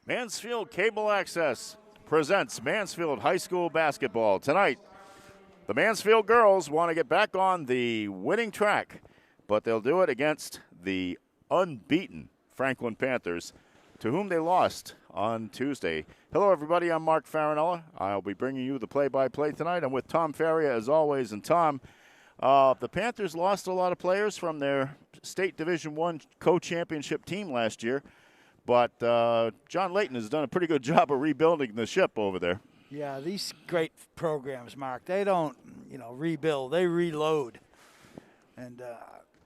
Mansfield Cable Access presents Mansfield High School basketball. Tonight, the Mansfield girls want to get back on the winning track, but they'll do it against the unbeaten Franklin Panthers, to whom they lost on Tuesday. Hello, everybody. I'm Mark Farinella. I'll be bringing you the play-by-play tonight. I'm with Tom Faria, as always. And, Tom, the Panthers lost a lot of players from their State Division I co-championship team last year. But John Layton has done a pretty good job of rebuilding the ship over there. Yeah, these great programs, Mark, they don't, rebuild. They reload. And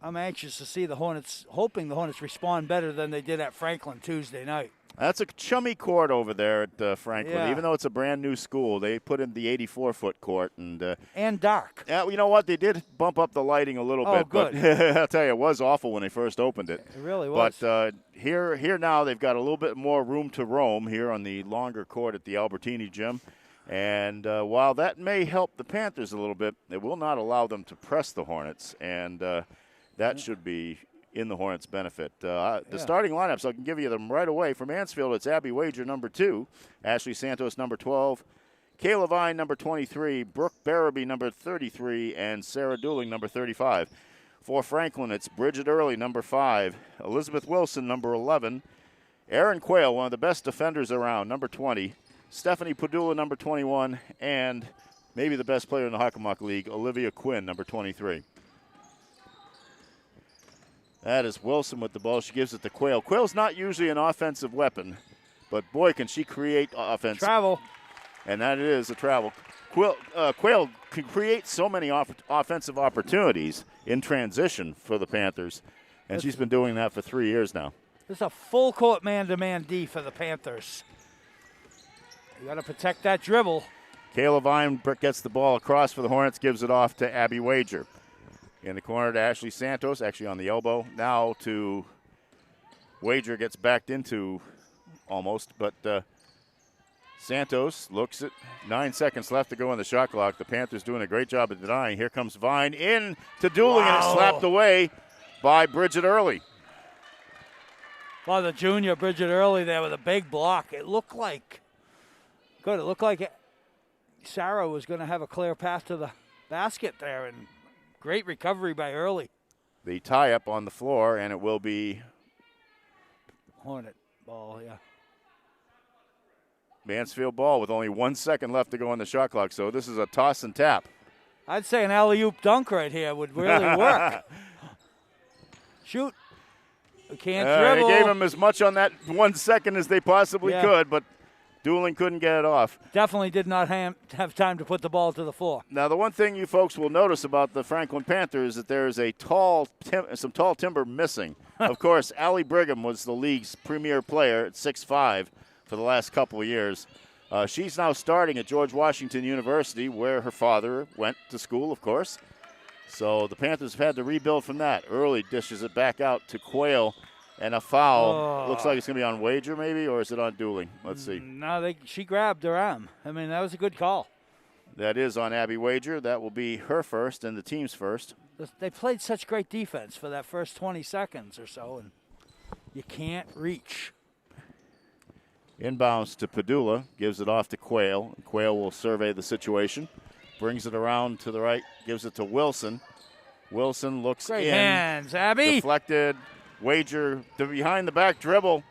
I'm anxious to see the Hornets, hoping the Hornets respond better than they did at Franklin Tuesday night. That's a chummy court over there at Franklin. Yeah. Even though it's a brand-new school, they put in the 84-foot court. And dark. Yeah, you know what? They did bump up the lighting a little bit. Good. But I'll tell you, it was awful when they first opened it. It really was. But here now they've got a little bit more room to roam here on the longer court at the Albertini Gym. And while that may help the Panthers a little bit, it will not allow them to press the Hornets. And that should be in the Hornets' benefit. The starting lineups, I can give you them right away. For Mansfield, it's Abby Wager, number 2, Ashley Santos, number 12, Kayla Vine, number 23, Brooke Barabee, number 33, and Sarah Dooling, number 35. For Franklin, it's Bridget Early, number 5, Elizabeth Wilson, number 11, Erin Quayle, one of the best defenders around, number 20, Stephanie Padula, number 21, and maybe the best player in the Hockomock League, Olivia Quinn, number 23. That is Wilson with the ball. She gives it to Quayle. Quayle's not usually an offensive weapon, but boy, can she create offense. Travel. And that is a travel. Quayle can create so many offensive opportunities in transition for the Panthers, and she's been doing that for 3 years now. It's a full court man-to-man D for the Panthers. You got to protect that dribble. Kayla Vine gets the ball across for the Hornets, gives it off to Abby Wager. In the corner to Ashley Santos, actually on the elbow. Now to Wager, gets backed into almost, but Santos looks at 9 seconds left to go on the shot clock. The Panthers doing a great job of denying. Here comes Vine in to Dooling, and it's slapped away by Bridget Early. Well, the junior Bridget Early there with a big block. It looked like Sarah was going to have a clear path to the basket there, and great recovery by Early. The tie-up on the floor, and it will be Hornet ball, yeah. Mansfield ball with only 1 second left to go on the shot clock. So this is a toss and tap. I'd say an alley-oop dunk right here would really work. Shoot. We can't dribble. They gave him as much on that 1 second as they possibly could, but Dooling couldn't get it off. Definitely did not have time to put the ball to the floor. Now, the one thing you folks will notice about the Franklin Panthers is that there is a some tall timber missing. Of course, Allie Brigham was the league's premier player at 6'5" for the last couple of years. She's now starting at George Washington University, where her father went to school, of course. So the Panthers have had to rebuild from that. Early dishes it back out to Quayle. And a foul. Looks like it's going to be on Wager, maybe, or is it on Dooling? Let's see. No, she grabbed her arm. I mean, that was a good call. That is on Abby Wager. That will be her first and the team's first. They played such great defense for that first 20 seconds or so, and you can't reach. Inbounds to Padula. Gives it off to Quayle. Quayle will survey the situation. Brings it around to the right. Gives it to Wilson. Wilson looks great in. Hands, Abby. Deflected. Wager, the behind-the-back dribble.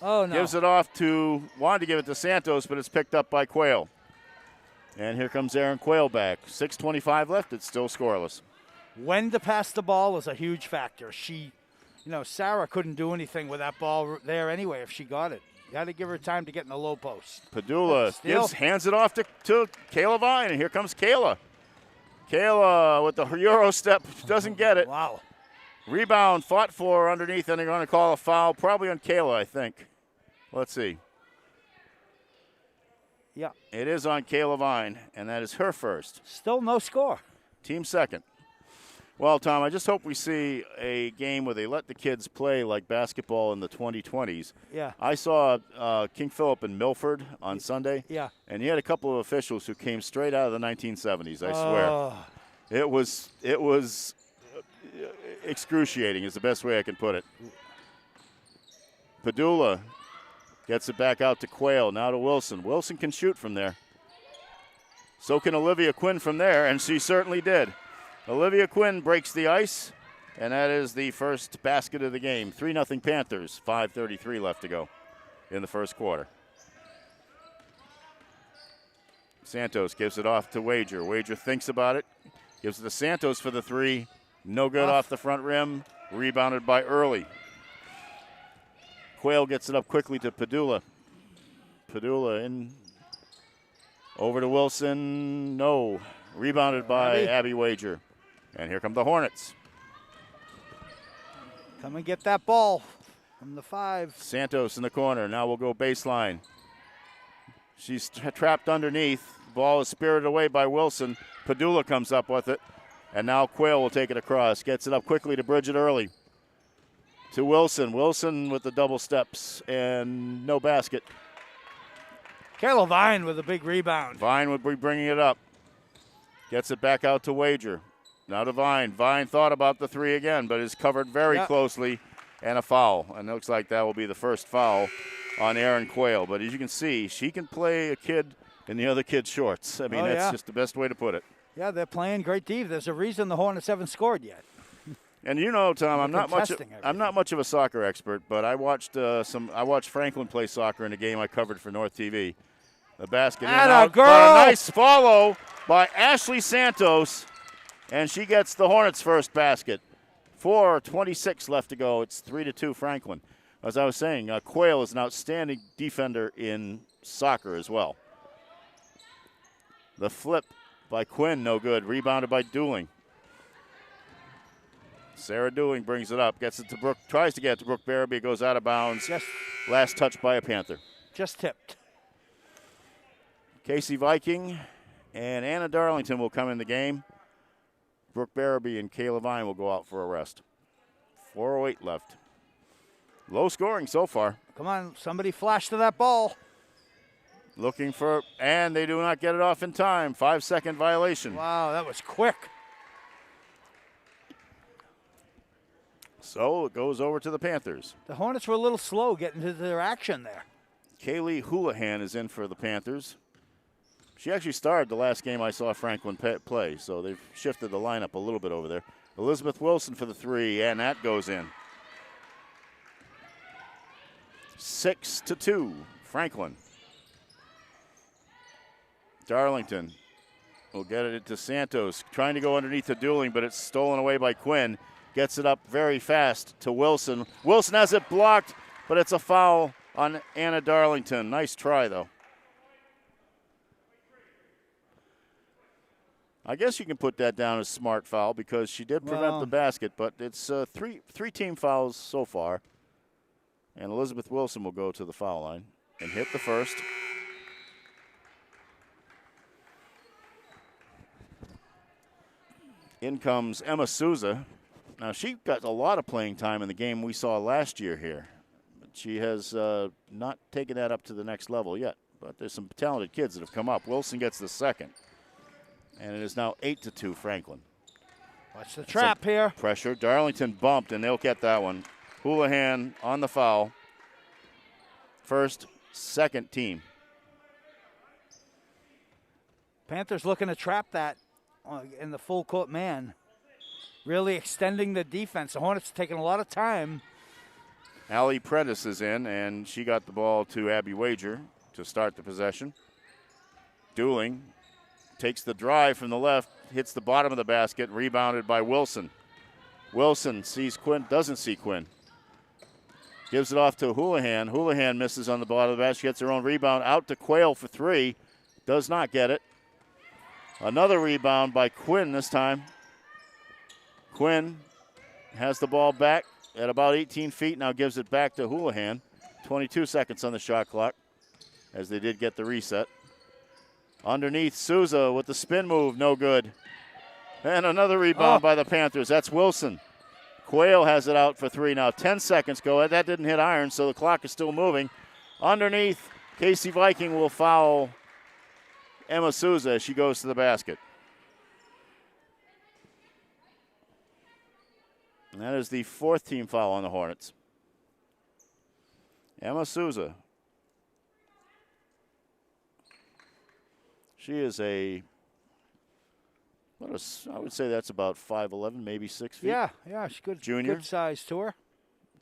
Oh, no. Gives it off wanted to give it to Santos, but it's picked up by Quayle. And here comes Erin Quayle back. 6:25 left. It's still scoreless. When to pass the ball was a huge factor. Sarah couldn't do anything with that ball there anyway if she got it. You got to give her time to get in the low post. Padula hands it off to Kayla Vine, and here comes Kayla. Kayla with the Euro step, doesn't get it. Wow. Rebound, fought for underneath, and they're going to call a foul, probably on Kayla, I think. Let's see. Yeah. It is on Kayla Vine, and that is her first. Still no score. Team second. Well, Tom, I just hope we see a game where they let the kids play like basketball in the 2020s. Yeah. I saw King Philip in Milford on Sunday. Yeah. And you had a couple of officials who came straight out of the 1970s, I swear. It was excruciating is the best way I can put it. Padula Gets it back out to Quayle. Now to Wilson. Wilson can shoot from there. So can Olivia Quinn from there, and she certainly did. Olivia Quinn breaks the ice, and that is the first basket of the game. 3-0 Panthers, 5:33 left to go in the first quarter. Santos gives it off to Wager. Wager thinks about it. Gives it to Santos for the three. No good off the front rim. Rebounded by Early. Quayle gets it up quickly to Padula. Padula in. Over to Wilson. No. Rebounded by Abby Wager. And here come the Hornets. Come and get that ball from the 5. Santos in the corner. Now we'll go baseline. She's trapped underneath. Ball is spirited away by Wilson. Padula comes up with it. And now Quayle will take it across. Gets it up quickly to Bridget Early. To Wilson. Wilson with the double steps and no basket. Kayla Vine with a big rebound. Vine would be bringing it up. Gets it back out to Wager. Now to Vine. Vine thought about the three again, but is covered very closely, and a foul. And it looks like that will be the first foul on Aaron Quayle. But as you can see, she can play a kid in the other kid's shorts. I mean, that's just the best way to put it. Yeah, they're playing great deep. There's a reason the Hornets haven't scored yet. And you know, Tom, I'm not much of a soccer expert, but I watched Franklin play soccer in a game I covered for North TV. The basket in out, but a nice follow by Ashley Santos, and she gets the Hornets' first basket. 4:26 left to go. It's 3-2 Franklin. As I was saying, Quayle is an outstanding defender in soccer as well. The flip by Quinn, no good. Rebounded by Dooling. Sarah Dooling brings it up, gets it to Brooke, tries to get it to Brooke Barabee, goes out of bounds. Last touch by a Panther. Just tipped. Casey Viking and Anna Darlington will come in the game. Brooke Barabee and Kayla Vine will go out for a rest. 4:08 left. Low scoring so far. Come on, somebody flash to that ball. Looking for, and they do not get it off in time. 5-second violation. Wow, that was quick. So it goes over to the Panthers. The Hornets were a little slow getting to their action there. Kaylee Houlihan is in for the Panthers. She actually started the last game I saw Franklin play, so they've shifted the lineup a little bit over there. Elizabeth Wilson for the three, and that goes in. 6-2, Franklin. Darlington will get it to Santos, trying to go underneath the Dooling, but it's stolen away by Quinn. Gets it up very fast to Wilson. Wilson has it blocked, but it's a foul on Anna Darlington. Nice try, though. I guess you can put that down as smart foul because she did prevent the basket, but it's three team fouls so far. And Elizabeth Wilson will go to the foul line and hit the first. In comes Emma Souza. Now, she got a lot of playing time in the game we saw last year here. But she has not taken that up to the next level yet. But there's some talented kids that have come up. Wilson gets the second. And it is now 8-2 Franklin. Watch the trap here. Pressure. Darlington bumped, and they'll get that one. Houlihan on the foul. First, second team. Panthers looking to trap that in the full court man. Really extending the defense. The Hornets taking a lot of time. Allie Prentice is in, and she got the ball to Abby Wager to start the possession. Dooling takes the drive from the left, hits the bottom of the basket, rebounded by Wilson. Wilson sees Quinn, doesn't see Quinn. Gives it off to Houlihan. Houlihan misses on the bottom of the basket, gets her own rebound out to Quayle for three. Does not get it. Another rebound by Quinn this time. Quinn has the ball back at about 18 feet, now gives it back to Houlihan. 22 seconds on the shot clock as they did get the reset. Underneath, Souza with the spin move, no good. And another rebound by the Panthers. That's Wilson. Quayle has it out for three now. 10 seconds go. That didn't hit iron, so the clock is still moving. Underneath, Casey Viking will foul Emma Souza as she goes to the basket. And that is the fourth team foul on the Hornets. Emma Souza She is I would say that's about 5'11", maybe 6 feet. Yeah, she's good. Junior. Good size to her.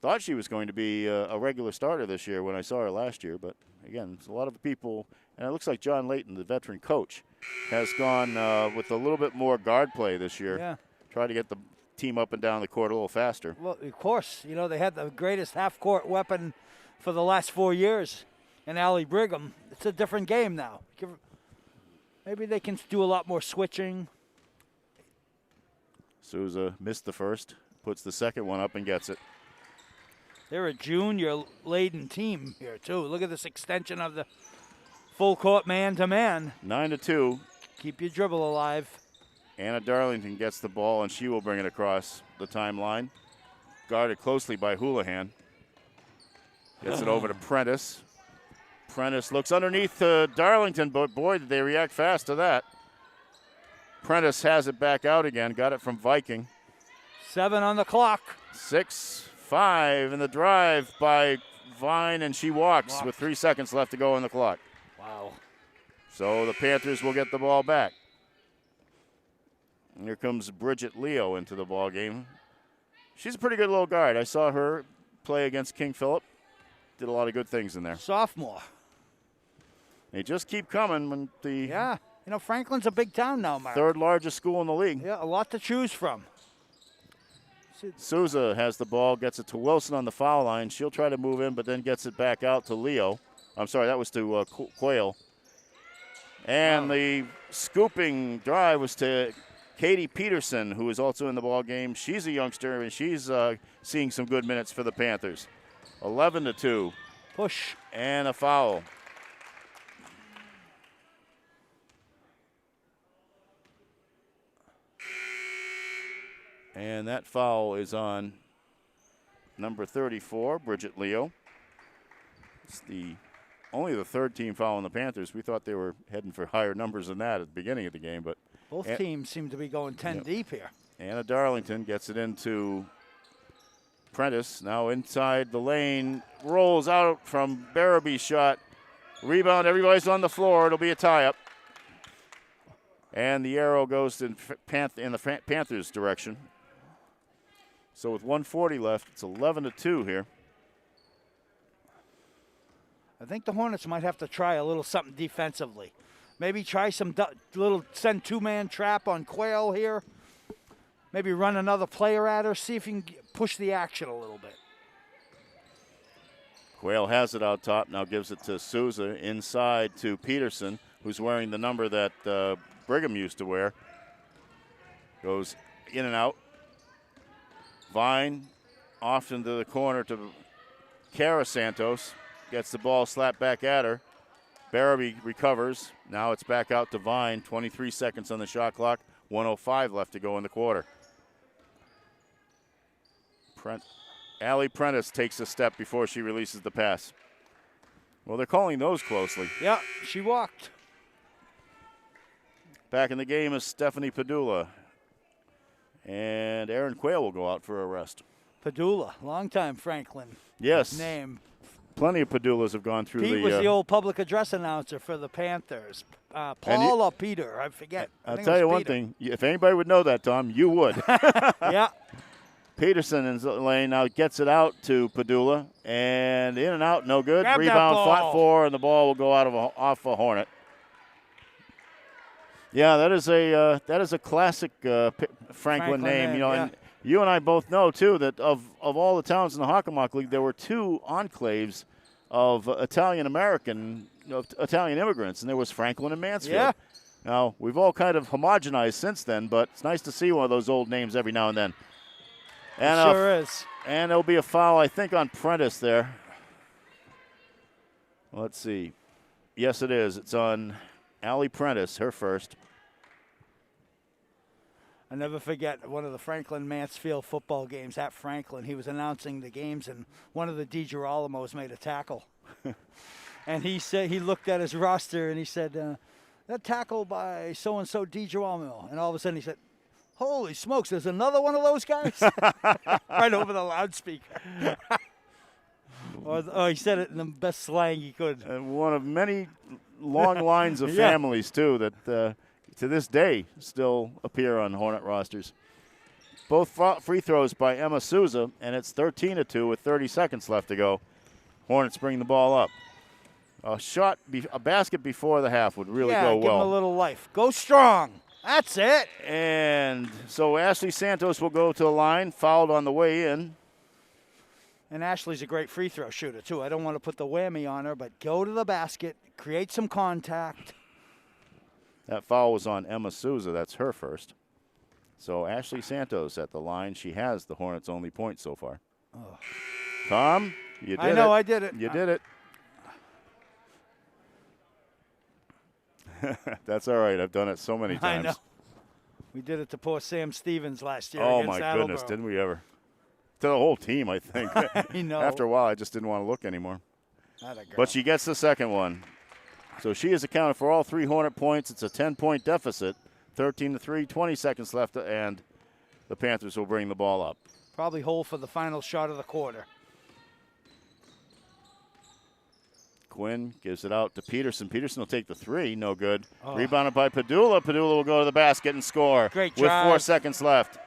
Thought she was going to be a regular starter this year when I saw her last year, but again, a lot of people, and it looks like John Layton, the veteran coach, has gone with a little bit more guard play this year. Yeah. Try to get the team up and down the court a little faster. Well, of course, they had the greatest half-court weapon for the last 4 years in Allie Brigham. It's a different game now. Maybe they can do a lot more switching. Souza missed the first, puts the second one up and gets it. They're a junior-laden team here, too. Look at this extension of the full-court man-to-man. 9-2. Keep your dribble alive. Anna Darlington gets the ball, and she will bring it across the timeline. Guarded closely by Houlihan. Gets it over to Prentice. Prentice looks underneath Darlington, but boy, did they react fast to that. Prentice has it back out again. Got it from Viking. 7 on the clock. 6-5 in the drive by Vine, and she walks with 3 seconds left to go on the clock. Wow. So the Panthers will get the ball back. And here comes Bridget Leo into the ball game. She's a pretty good little guard. I saw her play against King Philip. Did a lot of good things in there. Sophomore. They just keep coming when the Yeah. Franklin's a big town now, Mark. third largest school in the league. Yeah, a lot to choose from. Souza has the ball, gets it to Wilson on the foul line. She'll try to move in, but then gets it back out to Leo. I'm sorry, that was to Quayle. And the scooping drive was to Katie Peterson, who is also in the ball game. She's a youngster, and she's seeing some good minutes for the Panthers. 11-2. Push. And a foul. And that foul is on number 34, Bridget Leo. It's only the third team foul on the Panthers. We thought they were heading for higher numbers than that at the beginning of the game, but both teams seem to be going 10 deep here. Anna Darlington gets it into Prentice. Now inside the lane, rolls out from Barraby's shot. Rebound, everybody's on the floor. It'll be a tie-up. And the arrow goes in the Panthers' direction. So with 1:40 left, it's 11-2 here. I think the Hornets might have to try a little something defensively. Maybe try some send two-man trap on Quayle here. Maybe run another player at her, see if you can push the action a little bit. Quayle has it out top, now gives it to Souza, inside to Peterson, who's wearing the number that Brigham used to wear. Goes in and out. Vine off into the corner to Cara Santos. Gets the ball slapped back at her. Barraby recovers. Now it's back out to Vine. 23 seconds on the shot clock. 1:05 left to go in the quarter. Allie Prentice takes a step before she releases the pass. Well, they're calling those closely. Yeah, she walked. Back in the game is Stephanie Padula. And Aaron Quayle will go out for a rest. Padula, longtime Franklin yes. name. Plenty of Padulas have gone through Pete was the old public address announcer for the Panthers. Paul or Peter, I forget. I'll tell you one thing. If anybody would know that, Tom, you would. Yeah. Peterson in the lane now gets it out to Padula. And in and out, no good. Grab Rebound, that ball. 5-4, and the ball will go out off a Hornet. Yeah, that is a classic Franklin name. Yeah. And you and I both know too that of all the towns in the Hockomock League, there were two enclaves of Italian immigrants, and there was Franklin and Mansfield. Yeah. Now we've all kind of homogenized since then, but it's nice to see one of those old names every now and then. And it sure is. And there'll be a foul, I think, on Prentice there. Let's see. Yes, it is. It's on Allie Prentice, her first. I never forget one of the Franklin Mansfield football games at Franklin. He was announcing the games, and one of the DiGirolamos made a tackle. And he said he looked at his roster and he said, "That tackle by so and so DiGirolamo." And all of a sudden he said, "Holy smokes! There's another one of those guys!" Right over the loudspeaker. Or he said it in the best slang he could. One of many long lines of Yeah. families, too, that to this day still appear on Hornet rosters. Both free throws by Emma Souza, and it's 13-2 with 30 seconds left to go. Hornets bring the ball up. A basket before the half would really go give well. them a little life. Go strong. That's it. And so Ashley Santos will go to the line, fouled on the way in. And Ashley's a great free throw shooter, too. I don't want to put the whammy on her, but go to the basket, create some contact. That foul was on Emma Souza. That's her first. So Ashley Santos at the line. She has the Hornets' only point so far. Oh. Tom, you did it. I know, I did it. You did it. That's all right. I've done it so many times. I know. We did it to poor Sam Stevens last year. Oh, against my Attleboro. goodness. Didn't we ever? To the whole team, I think. I know. After a while, I just didn't want to look anymore. Not a girl. But she gets the second one. So she has accounted for all 3 Hornet points. It's a 10-point deficit. 13-3, 20 seconds left, and the Panthers will bring the ball up. Probably hold for the final shot of the quarter. Quinn gives it out to Peterson. Peterson will take the 3. No good. Oh. Rebounded by Padula. Padula will go to the basket and score. Great with drive. 4 seconds left.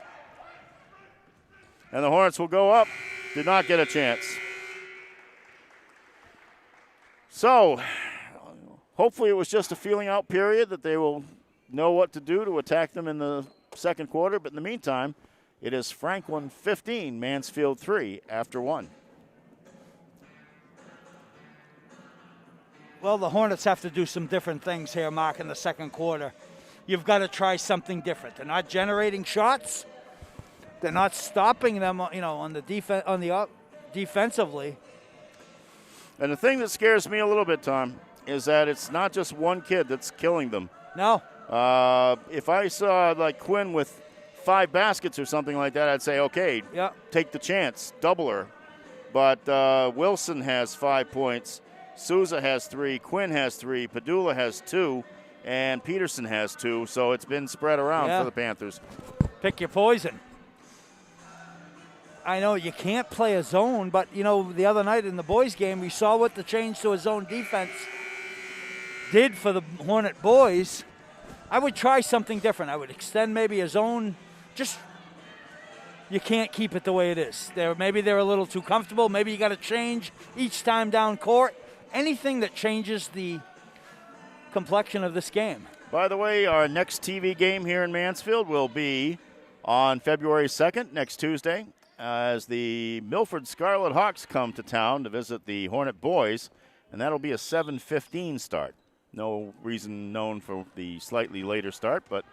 And the Hornets will go up. Did not get a chance. So, hopefully it was just a feeling out period that they will know what to do to attack them in the second quarter. But in the meantime, it is Franklin 15, Mansfield 3 after 1. Well, the Hornets have to do some different things here, Mark, in the second quarter. You've got to try something different. They're not generating shots. They're not stopping them, on the defensively. And the thing that scares me a little bit, Tom, is that it's not just one kid that's killing them. No. If I saw like Quinn with 5 baskets or something like that, I'd say, okay, take the chance, double her. But Wilson has 5 points. Souza has 3, Quinn has 3, Padula has 2, and Peterson has 2. So it's been spread around for the Panthers. Pick your poison. I know you can't play a zone, but, the other night in the boys' game, we saw what the change to a zone defense did for the Hornet boys. I would try something different. I would extend maybe a zone. You can't keep it the way it is. Maybe they're a little too comfortable. Maybe you got to change each time down court. Anything that changes the complexion of this game. By the way, our next TV game here in Mansfield will be on February 2nd, next Tuesday, as the Milford Scarlet Hawks come to town to visit the Hornet boys, and that'll be a 7:15 start. No reason known for the slightly later start, but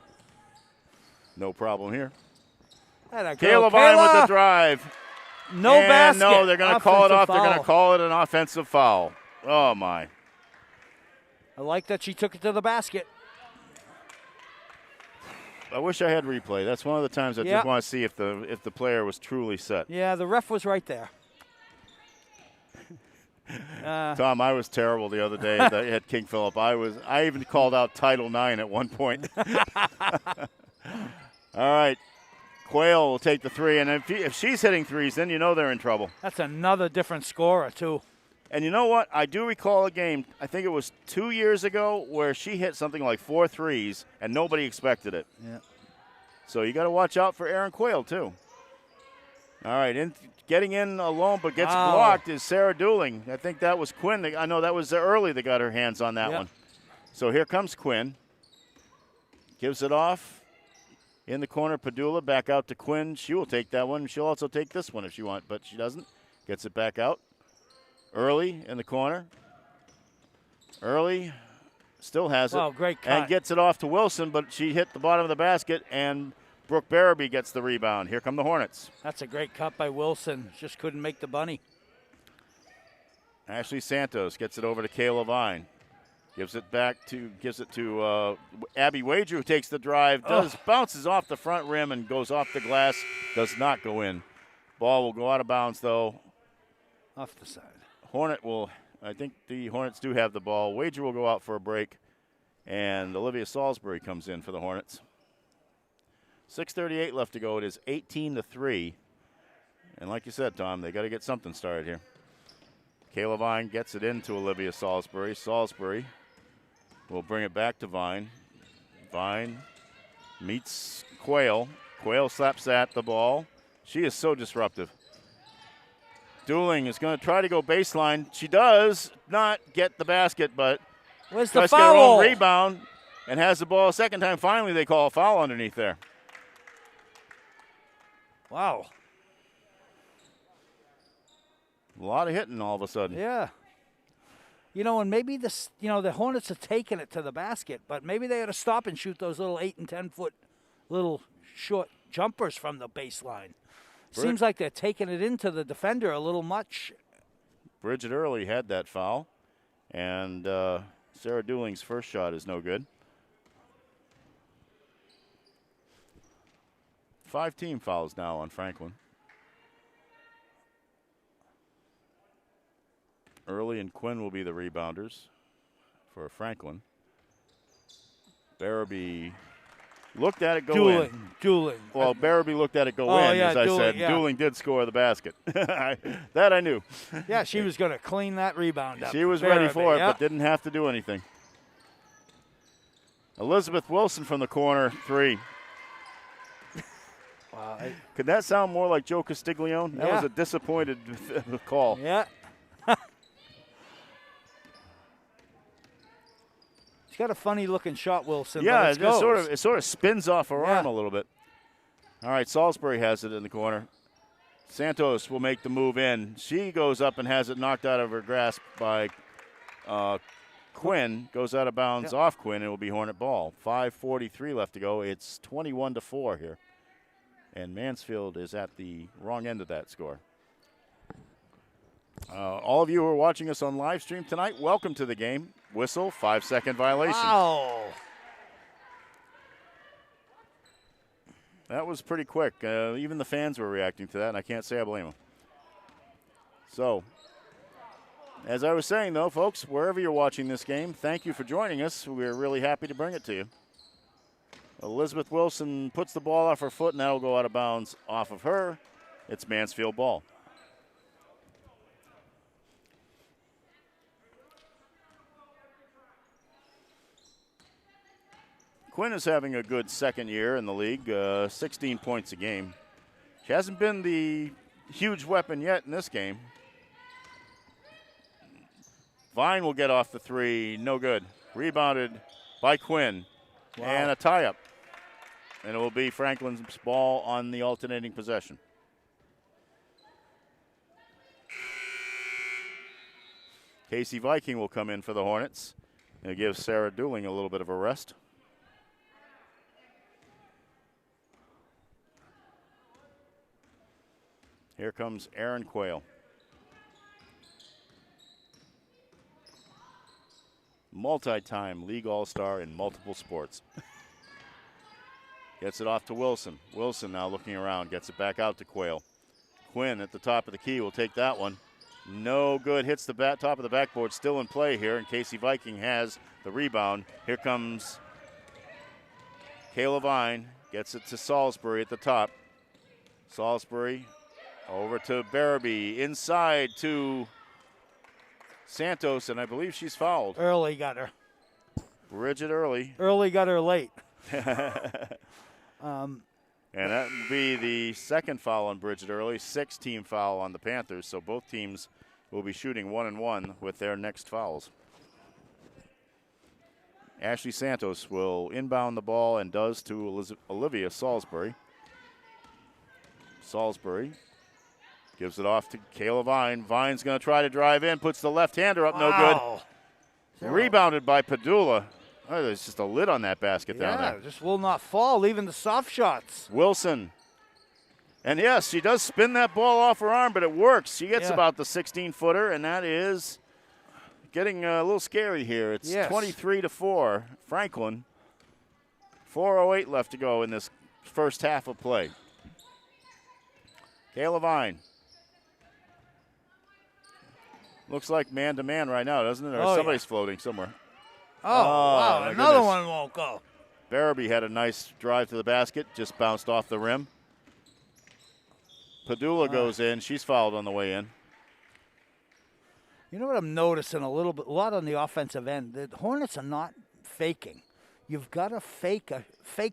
no problem here. Kayla Vine with the drive. No basket. No, they're going to call it off. Foul. They're going to call it an offensive foul. Oh, my. I like that she took it to the basket. I wish I had replay. That's one of the times I just want to see if the player was truly set. Yeah, the ref was right there. Tom, I was terrible the other day at King Philip. I even called out Title IX at one point. All right. Quayle will take the 3, and if she's hitting threes, then you know they're in trouble. That's another different scorer, too. And you know what? I do recall a game, I think it was 2 years ago, where she hit something like 4 threes, and nobody expected it. Yeah. So you got to watch out for Aaron Quayle, too. All right, getting in alone but gets blocked is Sarah Dooling. I think that was Quinn. I know that was early that got her hands on that one. So here comes Quinn. Gives it off. In the corner, Padula back out to Quinn. She will take that one. She'll also take this one if she wants, but she doesn't. Gets it back out. Early in the corner. Early still has it. Oh, great cut. And gets it off to Wilson, but she hit the bottom of the basket, and Brooke Barabee gets the rebound. Here come the Hornets. That's a great cut by Wilson. Just couldn't make the bunny. Ashley Santos gets it over to Kayla Vine. Gives it to Abby Wager, who takes the drive. Bounces off the front rim and goes off the glass. Does not go in. Ball will go out of bounds, though. Off the side. I think the Hornets do have the ball. Wager will go out for a break. And Olivia Salisbury comes in for the Hornets. 6:38 left to go. It is 18-3. And like you said, Tom, they got to get something started here. Kayla Vine gets it into Olivia Salisbury. Salisbury will bring it back to Vine. Vine meets Quayle. Quayle slaps at the ball. She is so disruptive. Dooling is going to try to go baseline. She does not get the basket, but where's the tries to get her foul? own rebound and has the ball a second time. Finally, they call a foul underneath there. Wow. A lot of hitting all of a sudden. Yeah. You know, and maybe this, you know, the Hornets are taking it to the basket, but maybe they ought to stop and shoot those little 8 and 10 foot little short jumpers from the baseline. Seems like they're taking it into the defender a little much. Bridget Early had that foul, and Sarah Dooling's first shot is no good. 5 team fouls now on Franklin. Early and Quinn will be the rebounders for Franklin. Barabee looked at it go in. Dooling. Well, Barabee looked at it go in, yeah, as I Dooling, said. yeah. Dooling did score the basket. That I knew. Yeah, she was going to clean that rebound up. She was ready for it, yeah. but didn't have to do anything. Elizabeth Wilson from the corner, 3. Wow. Could that sound more like Joe Castiglione? That was a disappointed call. Yeah. She's got a funny looking shot, Wilson. Yeah, but it sort of spins off her arm a little bit. All right, Salisbury has it in the corner. Santos will make the move in. She goes up and has it knocked out of her grasp by Quinn. Goes out of bounds off Quinn. It will be Hornet ball. 5:43 left to go. It's 21-4 here. And Mansfield is at the wrong end of that score. All of you who are watching us on live stream tonight, welcome to the game. Whistle, 5-second violation. Wow. That was pretty quick. Even the fans were reacting to that, and I can't say I blame them. So, as I was saying, though, folks, wherever you're watching this game, thank you for joining us. We're really happy to bring it to you. Elizabeth Wilson puts the ball off her foot, and that'll go out of bounds off of her. It's Mansfield ball. Quinn is having a good second year in the league, 16 points a game. She hasn't been the huge weapon yet in this game. Vine will get off the 3, no good. Rebounded by Quinn, and a tie-up. And it will be Franklin's ball on the alternating possession. Casey Viking will come in for the Hornets. It'll give Sarah Dooling a little bit of a rest. Here comes Aaron Quayle. Multi-time league all-star in multiple sports. Gets it off to Wilson. Wilson now looking around, gets it back out to Quayle. Quinn at the top of the key will take that one. No good, hits the top of the backboard, still in play here, and Casey Viking has the rebound. Here comes Kayla Vine, gets it to Salisbury at the top. Salisbury over to Barabee, inside to Santos, and I believe she's fouled. Early got her. Bridget Early. Early got her late. And that will be the second foul on Bridget Early, 6-team foul on the Panthers, so both teams will be shooting 1-1 with their next fouls. Ashley Santos will inbound the ball and does to Olivia Salisbury. Salisbury gives it off to Kayla Vine. Vine's going to try to drive in, puts the left-hander up, no good. Rebounded by Padula. Oh, there's just a lid on that basket down there. Yeah, just will not fall, leaving the soft shots. Wilson. And yes, she does spin that ball off her arm, but it works. She gets about the 16-footer, and that is getting a little scary here. It's 23-4. Franklin, 4:08 left to go in this first half of play. Kayla Vine. Looks like man-to-man right now, doesn't it? Or somebody's floating somewhere. Oh, wow, another one won't go. Barabee had a nice drive to the basket, just bounced off the rim. Padula goes in. She's fouled on the way in. You know what I'm noticing a lot on the offensive end? The Hornets are not faking. You've got to fake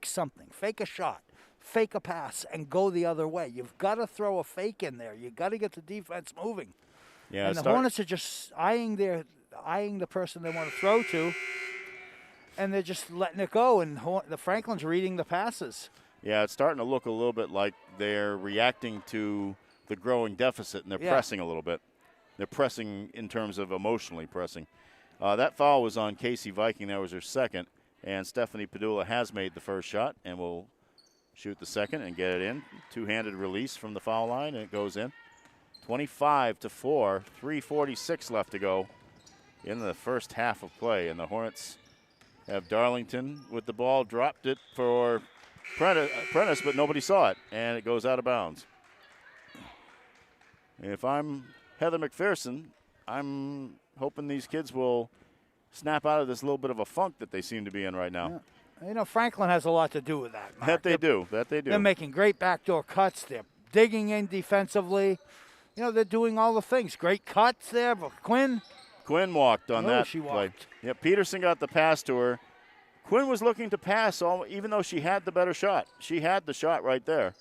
something, fake a shot, fake a pass, and go the other way. You've got to throw a fake in there. You've got to get the defense moving. Yeah, and the Hornets are just eyeing the person they want to throw to, and they're just letting it go. And the Franklin's reading the passes. Yeah, it's starting to look a little bit like they're reacting to the growing deficit, and they're pressing a little bit. They're pressing in terms of emotionally pressing. That foul was on Casey Viking. That was her second. And Stephanie Padula has made the first shot and will shoot the second and get it in. Two-handed release from the foul line, and it goes in. 25-4, 3:46 left to go in the first half of play. And the Hornets have Darlington with the ball, dropped it for Prentice, but nobody saw it, and it goes out of bounds. If I'm Heather McPherson, I'm hoping these kids will snap out of this little bit of a funk that they seem to be in right now. Yeah. You know, Franklin has a lot to do with that, Mark. That they do. They're making great backdoor cuts. They're digging in defensively. You know, they're doing all the things. Great cuts there. But Quinn walked on that she play. walked. Yeah, Peterson got the pass to her. Quinn was looking to pass, even though she had the better shot. She had the shot right there.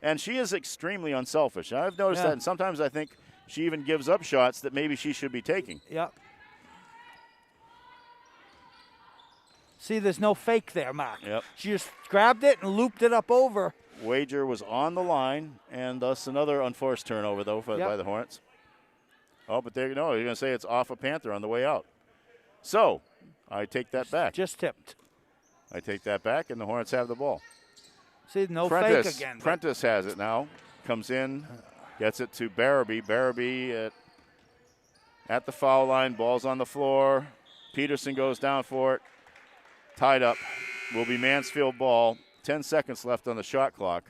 And she is extremely unselfish. I've noticed that, and sometimes I think she even gives up shots that maybe she should be taking. Yeah. See, there's no fake there, Mark. Yep. She just grabbed it and looped it up over. Wager was on the line, and thus another unforced turnover, though, by the Hornets. Oh, but you're going to say it's off a Panther on the way out. So, I take that back. Just tipped. I take that back, and the Hornets have the ball. See, no fake again. Prentice has it now. Comes in, gets it to Barabee. Barabee at the foul line. Ball's on the floor. Peterson goes down for it. Tied up. Will be Mansfield ball. 10 seconds left on the shot clock.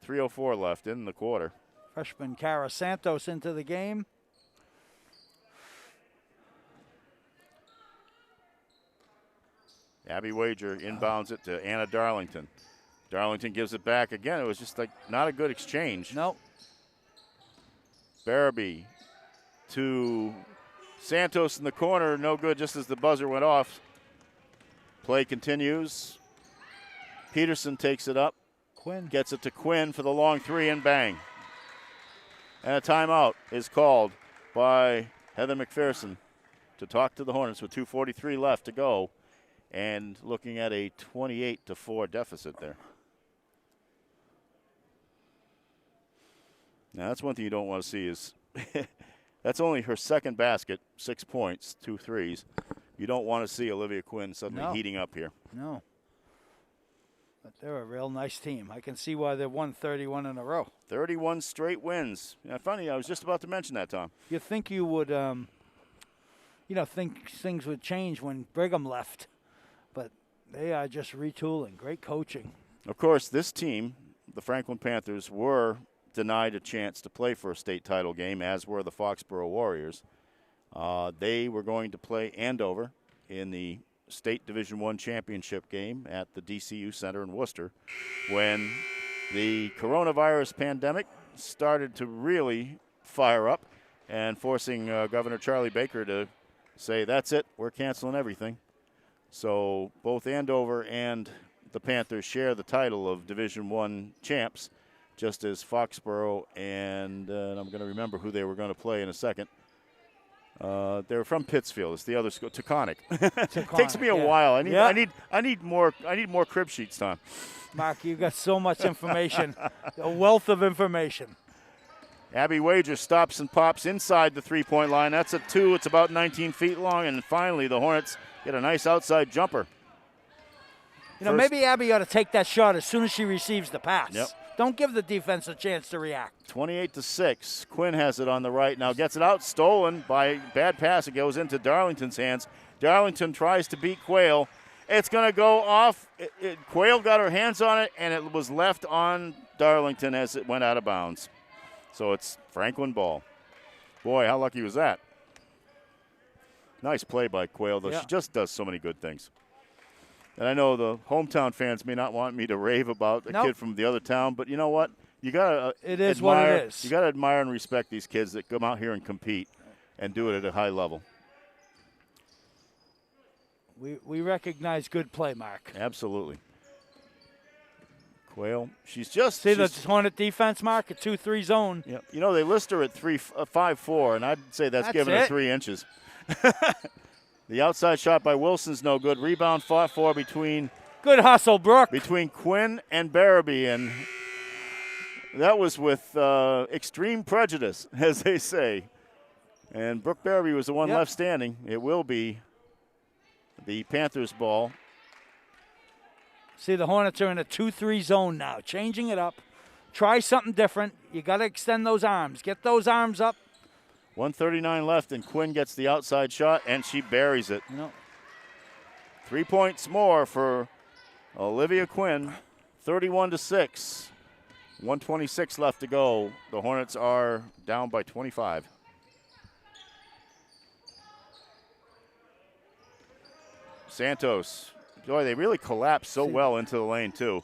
3:04 left in the quarter. Freshman Cara Santos into the game. Abby Wager inbounds it to Anna Darlington. Darlington gives it back again. It was just like not a good exchange. Nope. Barabee to Santos in the corner. No good just as the buzzer went off. Play continues. Peterson takes it up. Quinn gets it to Quinn for the long three and bang. And a timeout is called by Heather McPherson to talk to the Hornets with 2:43 left to go. And looking at a 28-4 deficit there. Now, that's one thing you don't want to see is that's only her second basket, 6 points, 2 threes. You don't want to see Olivia Quinn suddenly heating up here. No. But they're a real nice team. I can see why they've won 31 in a row. 31 straight wins. Yeah, funny, I was just about to mention that, Tom. You think you would, think things would change when Brigham left. But they are just retooling. Great coaching. Of course, this team, the Franklin Panthers, were denied a chance to play for a state title game, as were the Foxborough Warriors. They were going to play Andover in the State Division I championship game at the DCU Center in Worcester when the coronavirus pandemic started to really fire up and forcing Governor Charlie Baker to say, that's it, we're canceling everything. So both Andover and the Panthers share the title of Division I champs, just as Foxborough and I'm going to remember who they were going to play in a second. They're from Pittsfield. It's the other school, Taconic. Takes me a while. I need more crib sheets, Tom. Mark, you've got so much information, a wealth of information. Abby Wager stops and pops inside the three-point line. That's a 2. It's about 19 feet long, and finally the Hornets get a nice outside jumper. Maybe Abby ought to take that shot as soon as she receives the pass. Yep. Don't give the defense a chance to react. 28-6. Quinn has it on the right. Now gets it out, stolen by bad pass. It goes into Darlington's hands. Darlington tries to beat Quayle. It's going to go off. Quayle got her hands on it, and it was left on Darlington as it went out of bounds. So it's Franklin ball. Boy, how lucky was that? Nice play by Quayle, though. Yeah. She just does so many good things. And I know the hometown fans may not want me to rave about a kid from the other town, but you know what? You gotta it is what it is. You gotta admire and respect these kids that come out here and compete and do it at a high level. We recognize good play, Mark. Absolutely. Quayle, she's just... See the Hornet defense, Mark, a 2-3 zone. Yep. You know, they list her at 5'4", and I'd say that's giving her 3 inches. The outside shot by Wilson's no good. Rebound fought for between... Good hustle, Brooke. Between Quinn and Barabee, and that was with extreme prejudice, as they say. And Brooke Barabee was the one left standing. It will be the Panthers' ball. See, the Hornets are in a 2-3 zone now, changing it up. Try something different. You got to extend those arms. Get those arms up. 1:39 left, and Quinn gets the outside shot, and she buries it. No. 3 points more for Olivia Quinn, 31-6. 1:26 left to go. The Hornets are down by 25. Santos. Boy, they really collapsed so well into the lane, too.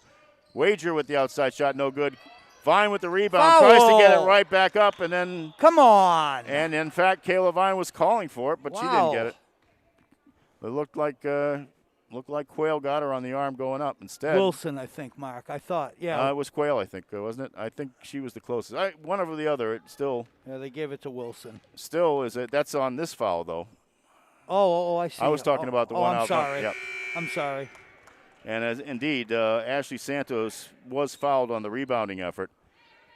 Wager with the outside shot, no good. Vine with the rebound, tries to get it right back up, and then... Come on! And, in fact, Kayla Vine was calling for it, but she didn't get it. It looked like Quayle got her on the arm going up instead. Wilson, I think, Mark. I thought, yeah. It was Quayle, I think, wasn't it? I think she was the closest. One over the other. It still... Yeah, they gave it to Wilson. Still is it? That's on this foul, though. Oh, I see. I was talking about the one I'm out. Sorry. Yep. I'm sorry. And indeed, Ashley Santos was fouled on the rebounding effort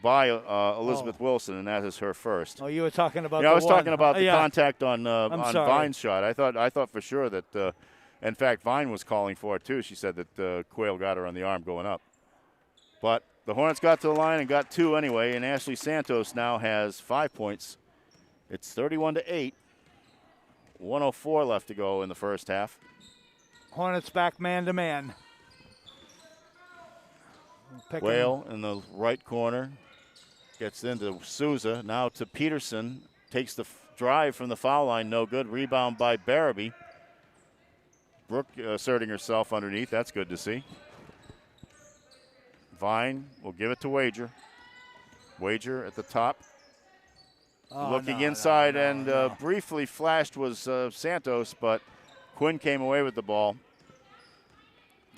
by Elizabeth Wilson, and that is her first. Oh, you were talking about I was talking about the contact on sorry. Vine's shot. I thought for sure that, in fact, Vine was calling for it, too. She said that Quayle got her on the arm going up. But the Hornets got to the line and got 2 anyway, and Ashley Santos now has 5 points. It's 31-8. 1:04 left to go in the first half. Hornets back man-to-man. Quayle in the right corner. Gets into Souza. Now to Peterson. Takes the drive from the foul line. No good. Rebound by Barabee. Brooke asserting herself underneath. That's good to see. Vine will give it to Wager. Wager at the top. Looking inside and briefly flashed was Santos, but Quinn came away with the ball.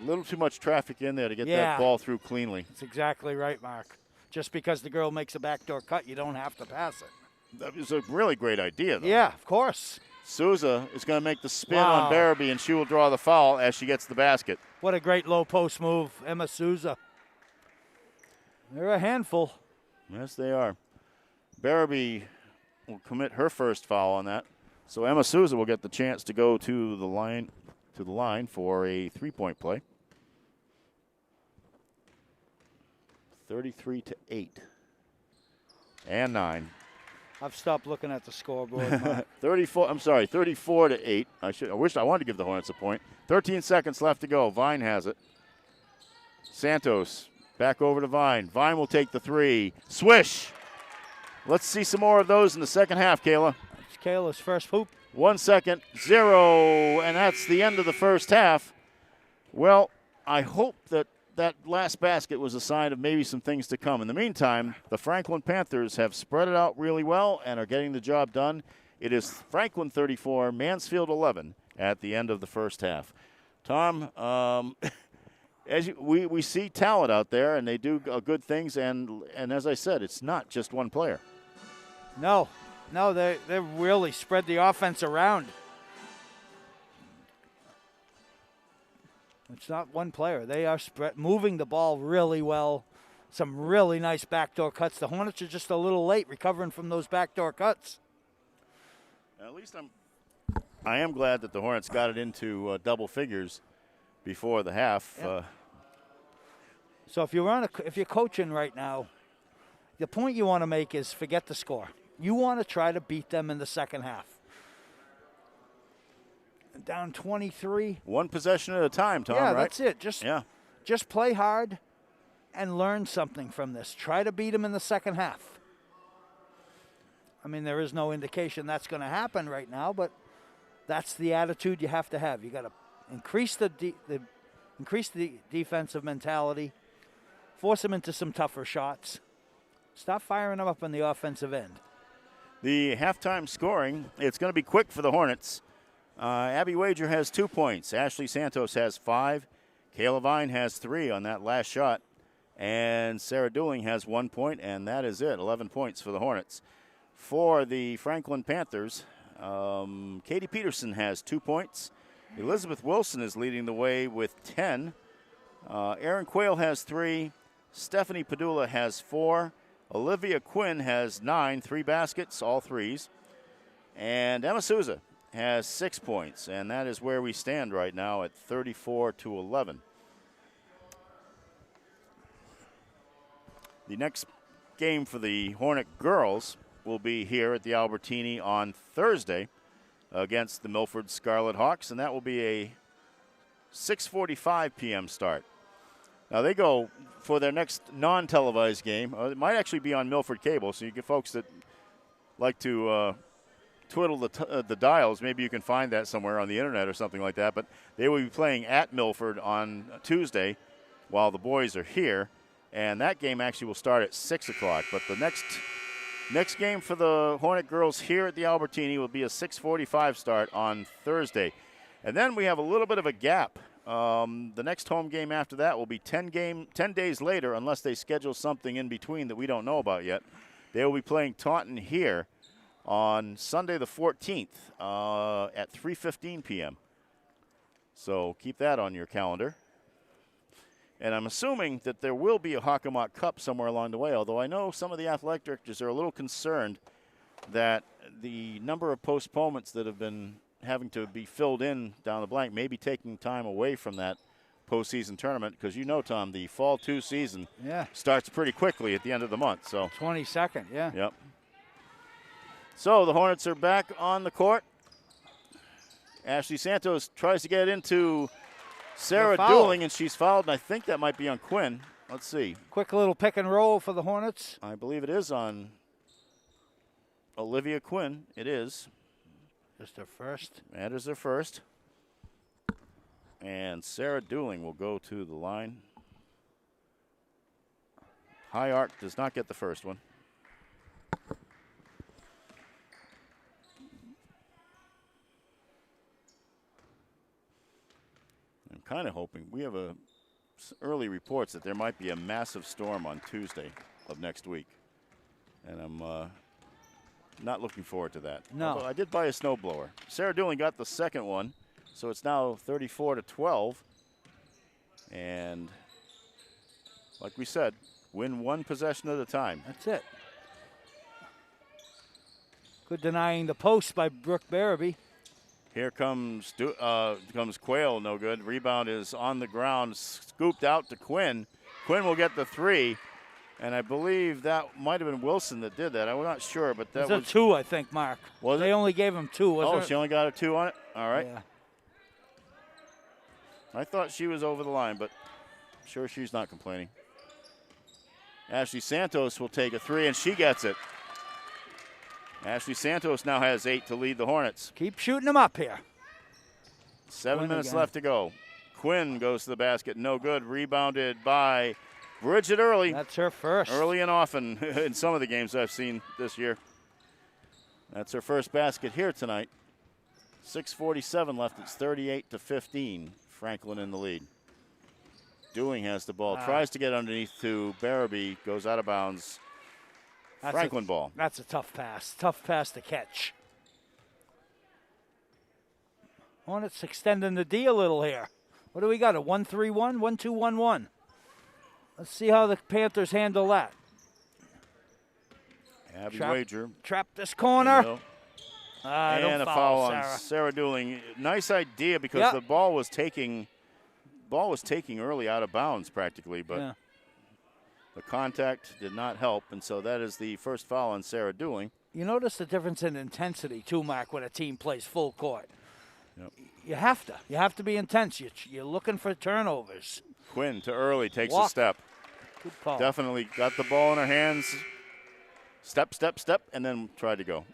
A little too much traffic in there to get that ball through cleanly. That's exactly right, Mark. Just because the girl makes a backdoor cut, you don't have to pass it. That was a really great idea, though. Yeah, of course. Souza is going to make the spin on Barabee, and she will draw the foul as she gets the basket. What a great low post move, Emma Souza. They're a handful. Yes, they are. Barabee will commit her first foul on that. So Emma Souza will get the chance to go to the line for a 3-point play. 33-8 and 9. I've stopped looking at the scoreboard. 34-8. I wanted to give the Hornets a point. 13 seconds left to go. Vine has it. Santos back over to Vine. Vine will take the 3. Swish. Let's see some more of those in the second half, Kayla. It's Kayla's first hoop. 1 second, 0, and that's the end of the first half. Well, I hope that last basket was a sign of maybe some things to come. In the meantime, the Franklin Panthers have spread it out really well and are getting the job done. It is Franklin 34, Mansfield 11 at the end of the first half. Tom, we see talent out there, and they do good things, and as I said, it's not just one player. No, they really spread the offense around. It's not one player. They are moving the ball really well. Some really nice backdoor cuts. The Hornets are just a little late recovering from those backdoor cuts. At least I am glad that the Hornets got it into double figures before the half. Yep. So if you're coaching right now, the point you want to make is forget the score. You want to try to beat them in the second half. Down 23. One possession at a time, Tom, yeah, right? That's it. Just play hard and learn something from this. Try to beat them in the second half. I mean, there is no indication that's going to happen right now, but that's the attitude you have to have. You got to increase the defensive mentality, force them into some tougher shots. Stop firing them up on the offensive end. The halftime scoring, it's going to be quick for the Hornets. Abby Wager has 2 points. Ashley Santos has 5. Kayla Vine has 3 on that last shot. And Sarah Dooling has 1 point, and that is it. 11 points for the Hornets. For the Franklin Panthers, Katie Peterson has 2 points. Elizabeth Wilson is leading the way with 10. Erin Quayle has 3. Stephanie Padula has 4. Olivia Quinn has 9, 3 baskets, all threes. And Emma Souza has 6 points, and that is where we stand right now at 34-11. The next game for the Hornet girls will be here at the Albertini on Thursday against the Milford Scarlet Hawks, and that will be a 6:45 p.m. start. Now they go for their next non-televised game. It might actually be on Milford Cable, so you get folks that like to twiddle the dials. Maybe you can find that somewhere on the internet or something like that. But they will be playing at Milford on Tuesday while the boys are here. And that game actually will start at 6 o'clock. But the next game for the Hornet girls here at the Albertini will be a 6:45 start on Thursday. And then we have a little bit of a gap. The next home game after that will be 10 days later, unless they schedule something in between that we don't know about yet. They will be playing Taunton here on Sunday the 14th at 3:15 p.m. So keep that on your calendar. And I'm assuming that there will be a Hockomock Cup somewhere along the way, although I know some of the athletic directors are a little concerned that the number of postponements that have been having to be filled in down the blank may be taking time away from that postseason tournament, because you know, Tom, the Fall 2 season starts pretty quickly at the end of the month. So 22nd, yeah. Yep. So the Hornets are back on the court. Ashley Santos tries to get into Sarah Dooling, and she's fouled, and I think that might be on Quinn. Let's see. Quick little pick and roll for the Hornets. I believe it is on Olivia Quinn. It is. Just her first. That is her first. And Sarah Dooling will go to the line. High Arc does not get the first one. I'm kind of hoping. We have early reports that there might be a massive storm on Tuesday of next week. And I'm not looking forward to that. No. Although I did buy a snowblower. Sarah Dooling got the second one, so it's now 34-12. And like we said, win one possession at a time. That's it. Good denying the post by Brooke Barabee. Here comes Quayle, no good. Rebound is on the ground, scooped out to Quinn. Quinn will get the 3. And I believe that might have been Wilson that did that. I'm not sure, but that was a 2, I think, Mark. Was they it? only gave him 2, wasn't it? She only got a 2 on it? All right. Yeah. I thought she was over the line, but I'm sure she's not complaining. Ashley Santos will take a 3, and she gets it. Ashley Santos now has 8 to lead the Hornets. Keep shooting them up here. 7 minutes left to go. Quinn goes to the basket. No good. Rebounded by Bridget Early. That's her first. Early and often in some of the games I've seen this year. That's her first basket here tonight. 6:47 left. It's 38-15. Franklin in the lead. Dooling has the ball. Tries to get underneath to Barabee. Goes out of bounds. Franklin ball. That's a tough pass. Tough pass to catch. Hornets extending the D a little here. What do we got? A 1-3-1? 1-2-1-1. Let's see how the Panthers handle that. Abby Wager. Trap this corner. And a foul on Sarah Dooling. Nice idea, because the ball was taking early out of bounds practically, but the contact did not help, and so that is the first foul on Sarah Dooling. You notice the difference in intensity too, Mark, when a team plays full court. Yep. You have to be intense. You're looking for turnovers. Quinn to Early takes a step. Good call. Definitely got the ball in her hands. Step, step, step, and then tried to go.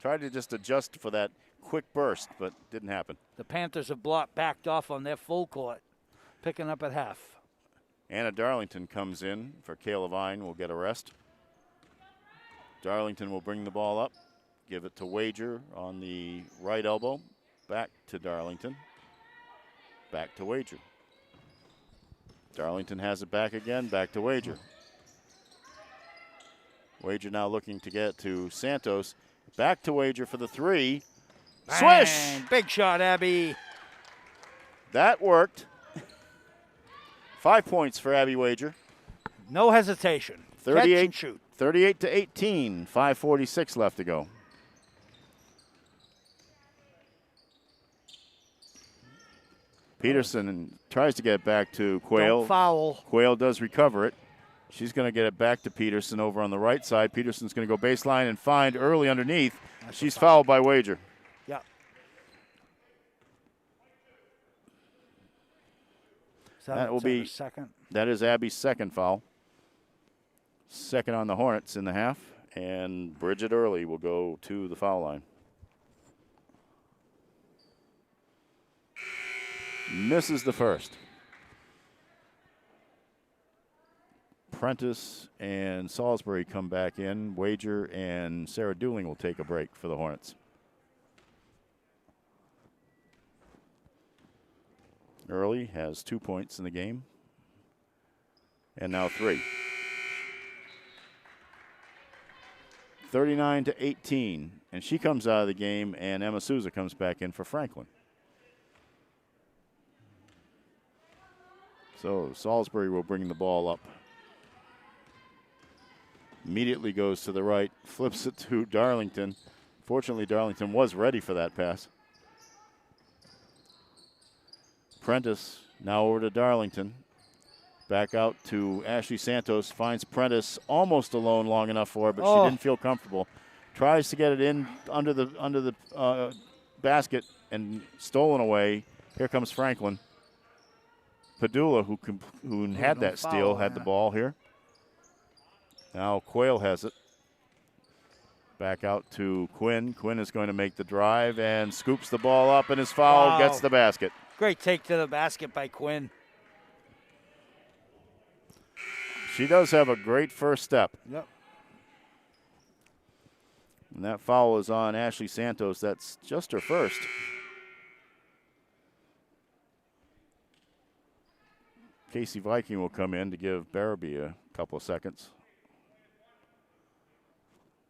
Tried to just adjust for that quick burst, but didn't happen. The Panthers have backed off on their full court, picking up at half. Anna Darlington comes in for Kayla Vine. Will get a rest. Darlington will bring the ball up, give it to Wager on the right elbow. back to Darlington. Back to Wager. Darlington has it back again, back to Wager. Wager now looking to get to Santos. Back to Wager for the three. Bang. Swish! Big shot, Abby. That worked. 5 points for Abby Wager. No hesitation. 38, Catch and shoot. 38 to 18. 5:46 left to go. Peterson tries to get it back to Quayle. Don't foul. Quayle does recover it. She's going to get it back to Peterson over on the right side. Peterson's going to go baseline and find early underneath. She's fouled by Wager. Yeah. That will be second. That is Abby's second foul. Second on the Hornets in the half. And Bridget Early will go to the foul line. Misses the first. Prentice and Salisbury come back in. Wager and Sarah Dooling will take a break for the Hornets. Early has 2 points in the game. And now 3. 39 to 18. And she comes out of the game, and Emma Souza comes back in for Franklin. So Salisbury will bring the ball up. Immediately goes to the right, flips it to Darlington. Fortunately, Darlington was ready for that pass. Prentice now over to Darlington. Back out to Ashley Santos. Finds Prentice almost alone long enough for her, but she didn't feel comfortable. Tries to get it in under the basket and stolen away. Here comes Franklin. Padula, who had that steal, had the ball here. Now Quayle has it. Back out to Quinn. Quinn is going to make the drive and scoops the ball up and is fouled, gets the basket. Great take to the basket by Quinn. She does have a great first step. Yep. And that foul is on Ashley Santos. That's just her first. Casey Viking will come in to give Barabee a couple of seconds.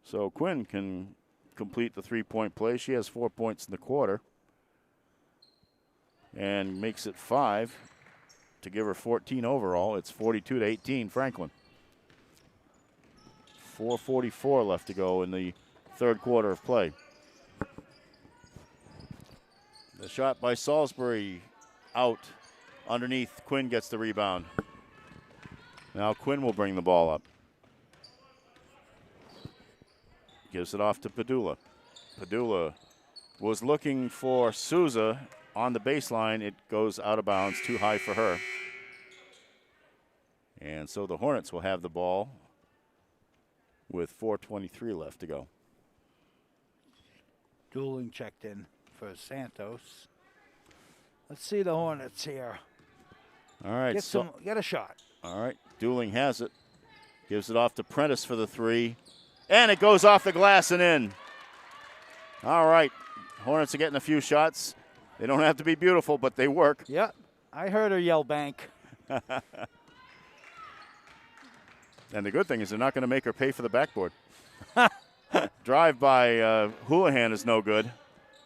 So Quinn can complete the three-point play. She has 4 points in the quarter and makes it 5 to give her 14 overall. It's 42 to 18 Franklin. 4:44 left to go in the third quarter of play. The shot by Salisbury out underneath. Quinn gets the rebound. Now Quinn will bring the ball up. Gives it off to Padula. Padula was looking for Souza on the baseline. It goes out of bounds, too high for her. And so the Hornets will have the ball with 4:23 left to go. Dooling checked in for Santos. Let's see the Hornets here. All right. Get a shot. All right. Dooling has it. Gives it off to Prentice for the three. And it goes off the glass and in. All right. Hornets are getting a few shots. They don't have to be beautiful, but they work. Yeah. I heard her yell bank. And the good thing is they're not going to make her pay for the backboard. Drive by Houlihan is no good.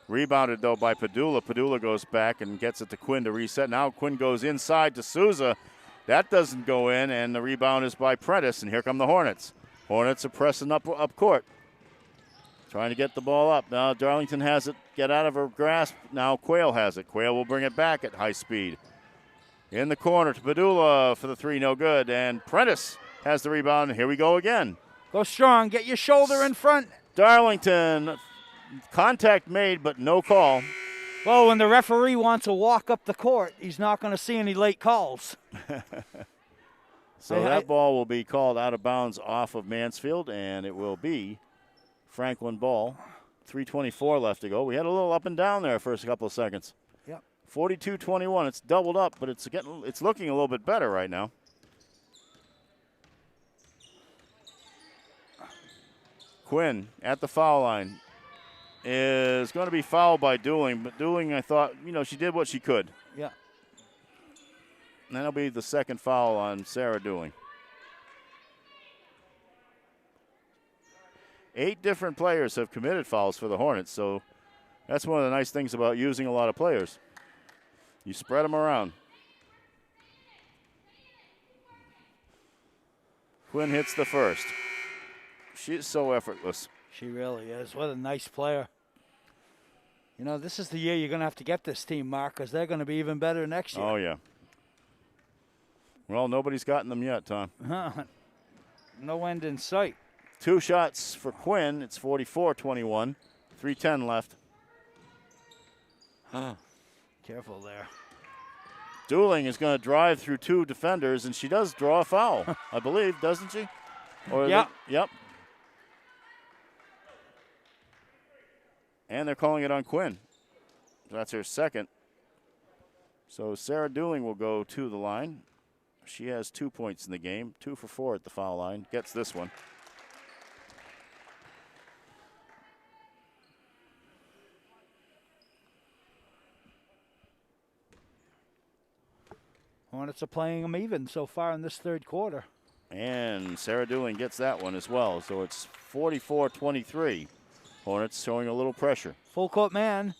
Rebounded, though, by Padula. Padula goes back and gets it to Quinn to reset. Now Quinn goes inside to Souza. That doesn't go in, and the rebound is by Prentice, and here come the Hornets. Hornets are pressing up court. Trying to get the ball up. Now Darlington has it. Get out of her grasp. Now Quayle has it. Quayle will bring it back at high speed. In the corner to Padula for the three, no good. And Prentice has the rebound. Here we go again. Go strong. Get your shoulder in front. Darlington, contact made, but no call. Well, when the referee wants to walk up the court, he's not going to see any late calls. So that ball will be called out of bounds off of Mansfield, and it will be Franklin ball. 3:24 left to go. We had a little up and down there first couple of seconds. Yep. 42-21. It's doubled up, but it's looking a little bit better right now. Quinn at the foul line. is going to be fouled by Dooling, but Dooling, I thought, she did what she could. Yeah. And that'll be the second foul on Sarah Dooling. 8 different players have committed fouls for the Hornets, so that's one of the nice things about using a lot of players. You spread them around. Quinn hits the first. She's so effortless. She really is. What a nice player. This is the year you're going to have to get this team, Mark, because they're going to be even better next year. Oh, yeah. Well, nobody's gotten them yet, Tom. No end in sight. 2 shots for Quinn. It's 44-21. 3:10 left. Careful there. Dooling is going to drive through 2 defenders, and she does draw a foul, I believe, doesn't she? Yep. And they're calling it on Quinn. That's her second. So Sarah Dooling will go to the line. She has 2 points in the game, 2 for 4 at the foul line. Gets this one. Hornets are playing them even so far in this third quarter. And Sarah Dooling gets that one as well. So it's 44-23. Hornets showing a little pressure. Full court man.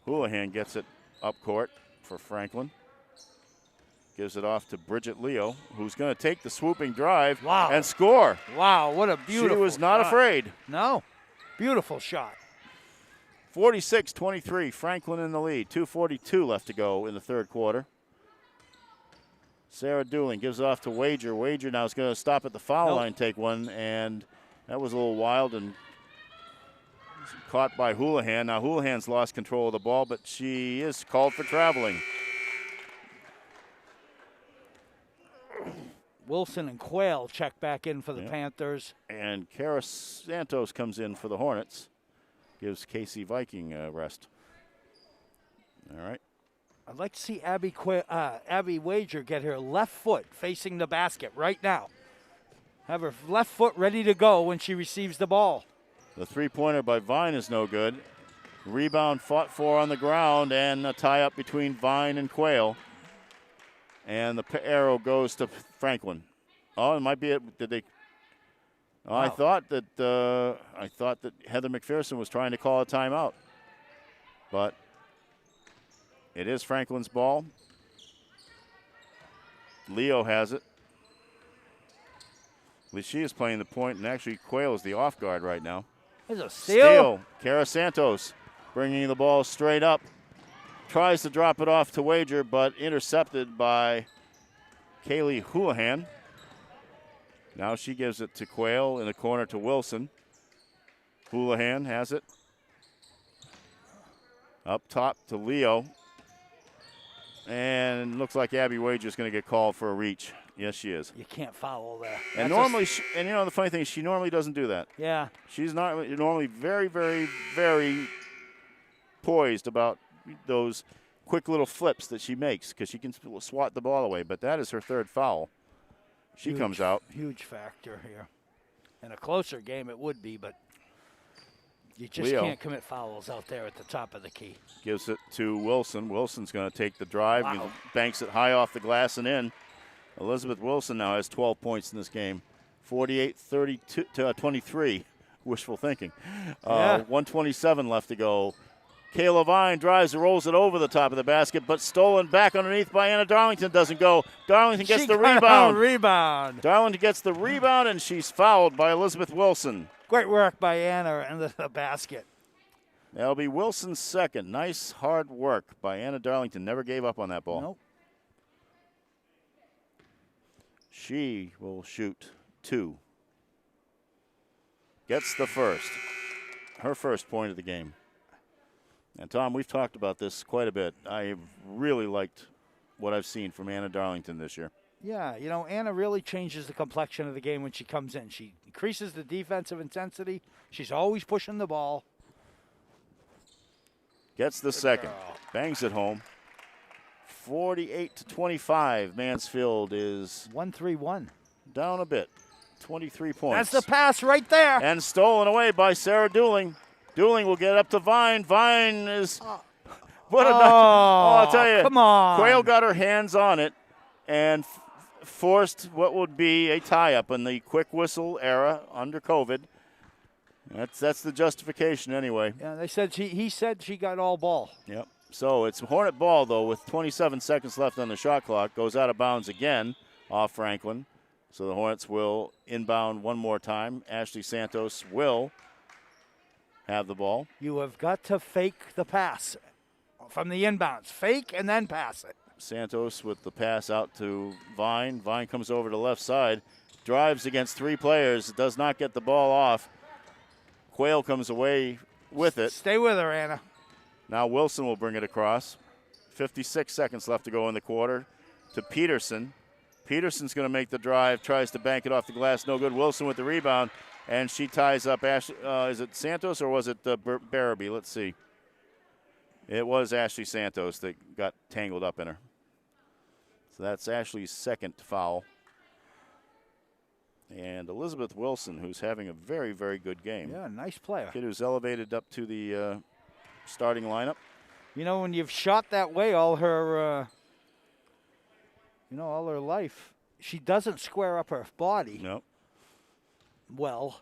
Houlihan gets it up court for Franklin. Gives it off to Bridget Leo, who's going to take the swooping drive and score. Wow, what a beautiful She was not shot. afraid. No, beautiful shot. 46-23, Franklin in the lead. 2:42 left to go in the third quarter. Sarah Dooling gives it off to Wager. Wager now is going to stop at the foul line, take one, and that was a little wild and caught by Houlihan. Now Houlihan's lost control of the ball, but she is called for traveling. Wilson and Quayle check back in for the Panthers. And Kara Santos comes in for the Hornets. Gives Casey Viking a rest. All right. I'd like to see Abby Wager get her left foot facing the basket right now. Have her left foot ready to go when she receives the ball. The three-pointer by Vine is no good. Rebound fought for on the ground, and a tie-up between Vine and Quayle. And the arrow goes to Franklin. Oh, it might be it. Did they? Oh, wow. I thought that Heather McPherson was trying to call a timeout, but it is Franklin's ball. Leo has it. At least she is playing the point, and actually Quayle is the off guard right now. There's a steal. Kara Santos bringing the ball straight up. Tries to drop it off to Wager, but intercepted by Kaylee Houlihan. Now she gives it to Quayle in the corner to Wilson. Houlihan has it. Up top to Leo. And looks like Abby Wager is going to get called for a reach. Yes, she is. You can't foul there. And normally, the funny thing is she normally doesn't do that. Yeah. She's not normally very, very, very poised about those quick little flips that she makes because she can swat the ball away. But that is her third foul. She comes out. Huge factor here. In a closer game it would be, but you just Leo can't commit fouls out there at the top of the key. Gives it to Wilson. Wilson's going to take the drive. Wow. Banks it high off the glass and in. Elizabeth Wilson now has 12 points in this game. 48-23. Wishful thinking. 1:27 left to go. Kayla Vine drives and rolls it over the top of the basket, but stolen back underneath by Anna Darlington. Doesn't go. Darlington gets the rebound. Darlington gets the rebound, and she's fouled by Elizabeth Wilson. Great work by Anna in the basket. That'll be Wilson's second. Nice hard work by Anna Darlington. Never gave up on that ball. Nope. She will shoot 2. Gets the first. Her first point of the game. And, Tom, we've talked about this quite a bit. I really liked what I've seen from Anna Darlington this year. Yeah, Anna really changes the complexion of the game when she comes in. She increases the defensive intensity. She's always pushing the ball. Gets the second. Bangs it home. 48-25. Mansfield is 1-3-1. Down a bit. 23 points. That's the pass right there. And stolen away by Sarah Dooling. Dooling will get up to Vine. Vine is what a I'll tell you. Come on. Quayle got her hands on it and forced what would be a tie-up in the quick whistle era under COVID. That's the justification anyway. Yeah, he said she got all ball. Yep. So it's Hornet ball, though, with 27 seconds left on the shot clock. Goes out of bounds again off Franklin. So the Hornets will inbound one more time. Ashley Santos will have the ball. You have got to fake the pass from the inbounds. Fake and then pass it. Santos with the pass out to Vine. Vine comes over to the left side. Drives against 3 players. Does not get the ball off. Quayle comes away with it. Stay with her, Anna. Now Wilson will bring it across. 56 seconds left to go in the quarter to Peterson. Peterson's going to make the drive, tries to bank it off the glass. No good. Wilson with the rebound, and she ties up Ashley. Is it Santos or was it Barabee? Let's see. It was Ashley Santos that got tangled up in her. So that's Ashley's second foul. And Elizabeth Wilson, who's having a very, very good game. Yeah, nice player. Kid who's elevated up to the starting lineup. You know, when you've shot that way all her, all her life, she doesn't square up her body. No. Well,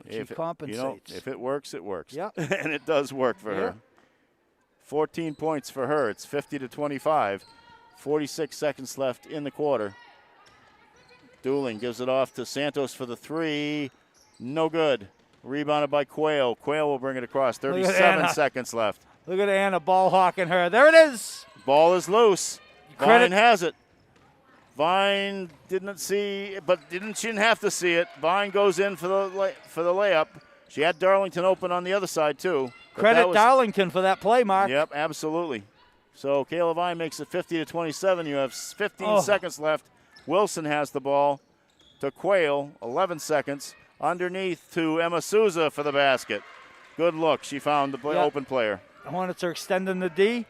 she compensates. If it works, it works. Yeah. And it does work for her. 14 points for her. It's 50-25. 46 seconds left in the quarter. Dooling gives it off to Santos for the 3. No good. Rebounded by Quayle. Quayle will bring it across. 37 seconds left. Look at Anna ball hawking her. There it is. Ball is loose. Vine has it. Vine didn't see, but she didn't have to see it. Vine goes in for the layup. She had Darlington open on the other side too. Credit Darlington for that play, Mark. Yep, absolutely. So Kayla Vine makes it 50-27. You have 15 seconds left. Wilson has the ball to Quayle. 11 seconds. Underneath to Emma Souza for the basket. Good look. She found the open player. The Hornets are extending the D.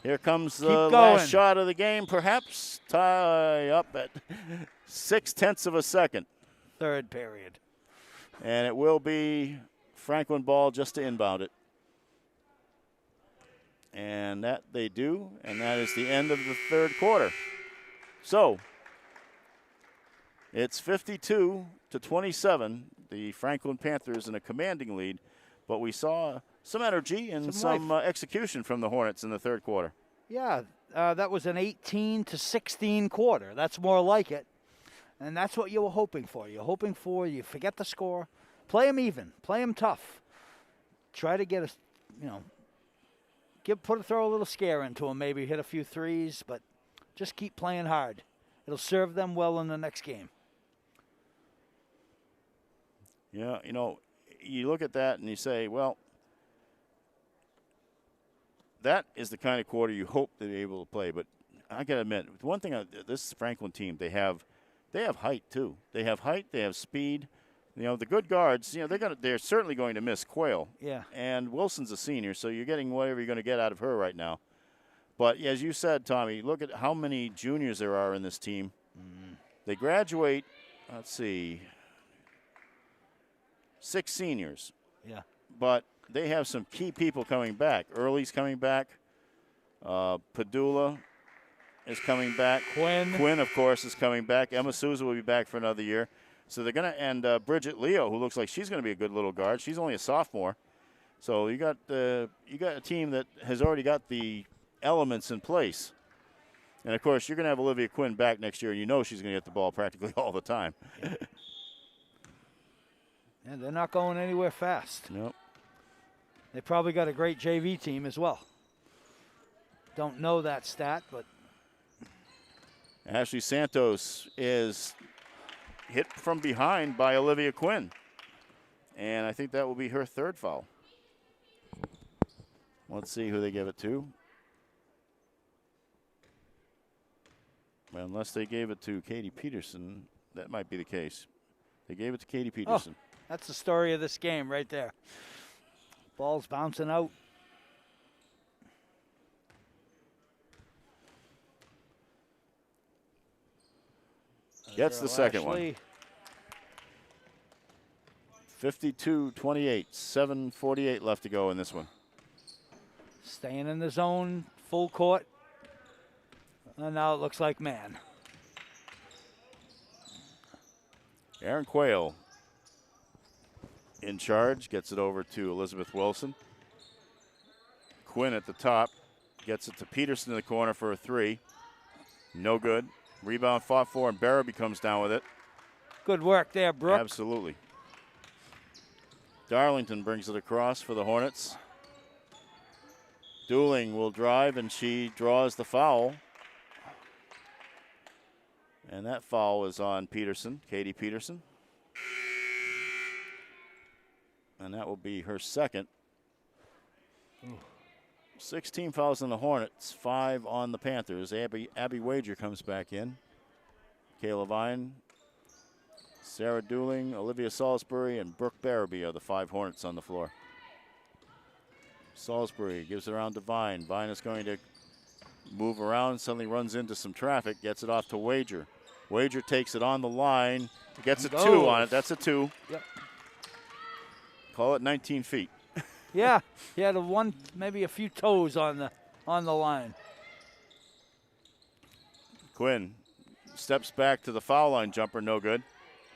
Here comes the last shot of the game, perhaps. Tie up at 0.6 of a second. Third period. And it will be Franklin ball just to inbound it. And that they do, and that is the end of the third quarter. So it's 52-27. The Franklin Panthers in a commanding lead, but we saw some energy and some execution from the Hornets in the third quarter. Yeah, that was an 18-16 quarter. That's more like it. And that's what you were hoping for. You're hoping for, you forget the score, play them even, play them tough. Try to get throw a little scare into them, maybe hit a few threes, but just keep playing hard. It'll serve them well in the next game. Yeah, you look at that and you say, well, that is the kind of quarter you hope they're able to play. But I got to admit, one thing, this Franklin team, they have height too. They have height, they have speed. The good guards, they're certainly going to miss Quayle. Yeah. And Wilson's a senior, so you're getting whatever you're going to get out of her right now. But as you said, Tommy, look at how many juniors there are in this team. Mm-hmm. They graduate, 6 seniors. Yeah. But they have some key people coming back. Early's coming back. Padula is coming back. Quinn, of course, is coming back. Emma Souza will be back for another year. So they're going to, and Bridget Leo, who looks like she's going to be a good little guard. She's only a sophomore. So you got a team that has already got the elements in place. And, of course, you're going to have Olivia Quinn back next year, and she's going to get the ball practically all the time. Yeah, they're not going anywhere fast. Nope. They probably got a great JV team as well. Don't know that stat, but. Ashley Santos is hit from behind by Olivia Quinn. And I think that will be her third foul. Let's see who they give it to. Well, unless they gave it to Katie Peterson, that might be the case. They gave it to Katie Peterson. Oh, that's the story of this game right there. Ball's bouncing out. Gets the second one. 52-28, 7:48 left to go in this one. Staying in the zone, full court. And now it looks like man. Aaron Quayle in charge, gets it over to Elizabeth Wilson. Quinn at the top, gets it to Peterson in the corner for a three. No good. Rebound fought for, and Barabee comes down with it. Good work there, Brooke. Absolutely. Darlington brings it across for the Hornets. Dooling will drive, and she draws the foul. And that foul is on Peterson, Katie Peterson. And that will be her second. 16 fouls on the Hornets, 5 on the Panthers. Abby Wager comes back in. Kayla Vine, Sarah Dooling, Olivia Salisbury, and Brooke Barabee are the 5 Hornets on the floor. Salisbury gives it around to Vine. Vine is going to move around, suddenly runs into some traffic, gets it off to Wager. Wager takes it on the line, gets a 2 on it. That's a 2. Yep. Call it 19 feet. Yeah, he had maybe a few toes on the line. Quinn steps back to the foul line jumper, no good.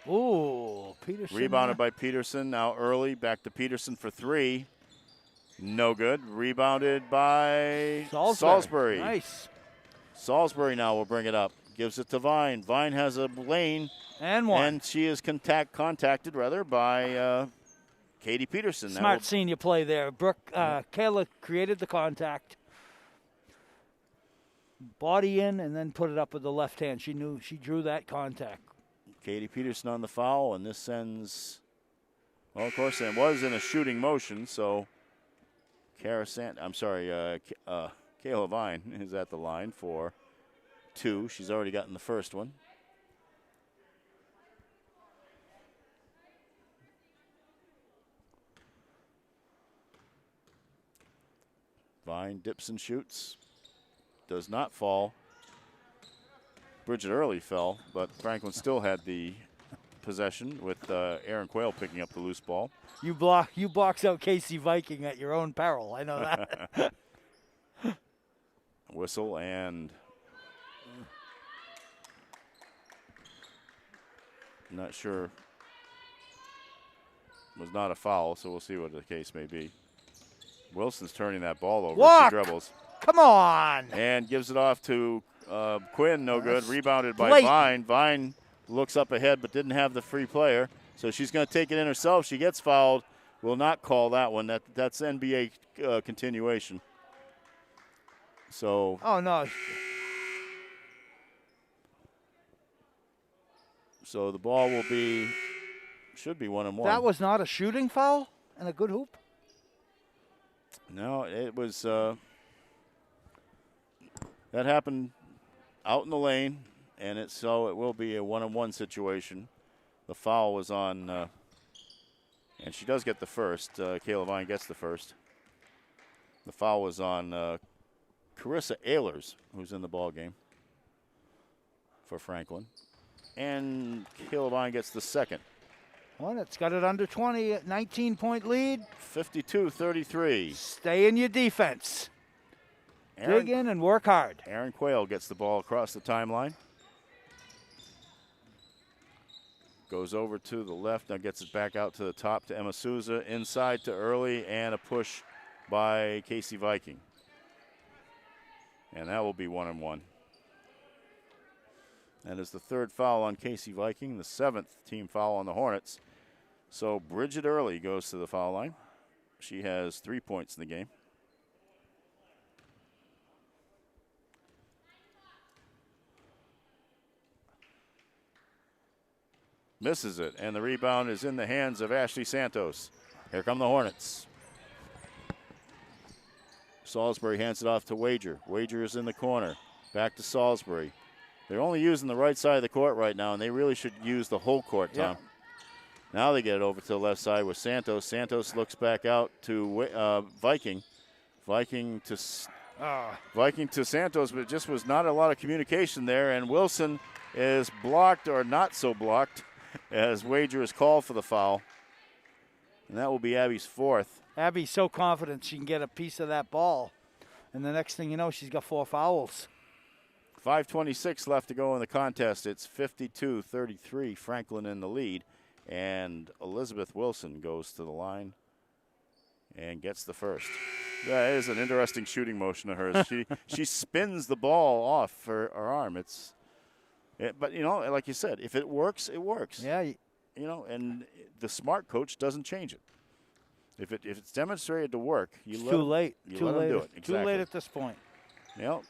Ooh, Peterson. Rebounded by Peterson, now early, back to Peterson for 3. No good. Rebounded by Salisbury. Nice. Salisbury now will bring it up. Gives it to Vine. Vine has a lane. And one. And she is contacted by Katie Peterson. Smart senior play there. Brooke, Kayla created the contact. Body in and then put it up with the left hand. She knew she drew that contact. Katie Peterson on the foul, and this sends, well, of course, it was in a shooting motion, so Kayla Vine is at the line for 2. She's already gotten the first one. Vine dips and shoots. Does not fall. Bridget Early fell, but Franklin still had the possession with Aaron Quayle picking up the loose ball. You box out Casey Viking at your own peril. I know that. Whistle and not sure. Was not a foul, so we'll see what the case may be. Wilson's turning that ball over. Walk. She dribbles. Come on. And gives it off to Quinn, no good. Rebounded by Blatant. Vine. Vine looks up ahead but didn't have the free player. So she's going to take it in herself. She gets fouled. Will not call that one. That's NBA continuation. So. Oh, no. So the ball should be 1-1. That was not a shooting foul and a good hoop? No, it was. That happened out in the lane, and it will be a 1-on-1 situation. The foul was on, and she does get the first. Kayla Vine gets the first. The foul was on Carissa Ehlers, who's in the ball game for Franklin, and Kayla Vine gets the second. Hornets got it under 20, 19-point lead. 52-33. Stay in your defense. Dig in and work hard. Aaron Quayle gets the ball across the timeline. Goes over to the left, now gets it back out to the top to Emma Souza. Inside to Early, and a push by Casey Viking. And that will be 1-on-1. That is the 3rd foul on Casey Viking, the 7th team foul on the Hornets. So Bridget Early goes to the foul line. She has 3 points in the game. Misses it, and the rebound is in the hands of Ashley Santos. Here come the Hornets. Salisbury hands it off to Wager. Wager is in the corner. Back to Salisbury. They're only using the right side of the court right now, and they really should use the whole court, Tom. Yeah. Now they get it over to the left side with Santos. Santos looks back out to Viking. Viking to Santos, but it just was not a lot of communication there, and Wilson is blocked or not so blocked as Wager is called for the foul. And that will be Abby's 4th. Abby's so confident she can get a piece of that ball. And the next thing you know, she's got 4 fouls. 5:26 left to go in the contest. It's 52-33, Franklin in the lead. And Elizabeth Wilson goes to the line and gets the first. That is an interesting shooting motion of hers. She spins the ball off her arm. But, you know, like you said, if it works, it works. Yeah. You know, and the smart coach doesn't change it. If it's demonstrated to work, it's too late. You let them do it. Exactly. Too late at this point. Yep.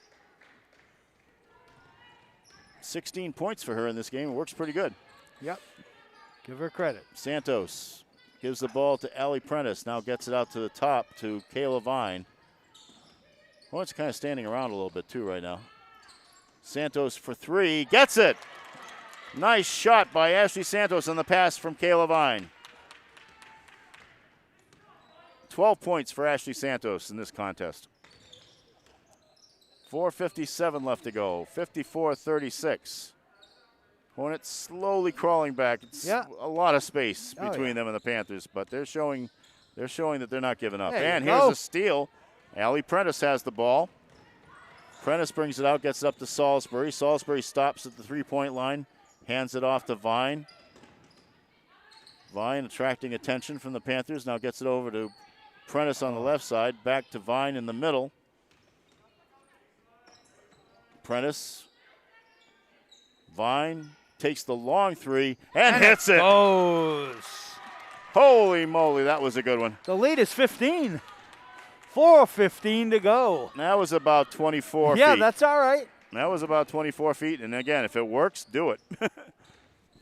16 points for her in this game. It works pretty good. Yep. Give her credit. Santos gives the ball to Allie Prentice. Now gets it out to the top to Kayla Vine. Hornets kind of standing around a little bit too right now. Santos for 3. Gets it. Nice shot by Ashley Santos on the pass from Kayla Vine. 12 points for Ashley Santos in this contest. 4:57 left to go. 54-36. Hornets slowly crawling back. It's a lot of space between them and the Panthers, but they're showing that they're not giving up. And here's a steal. Allie Prentice has the ball. Prentice brings it out, gets it up to Salisbury. Salisbury stops at the 3-point line, hands it off to Vine. Vine attracting attention from the Panthers. Now gets it over to Prentice on the left side, back to Vine in the middle. Prentice. Vine takes the long 3 and hits it. Goes. Holy moly, that was a good one. The lead is 15. 4:15 to go. That was about 24 feet. Yeah, that's all right. That was about 24 feet. And again, if it works, do it.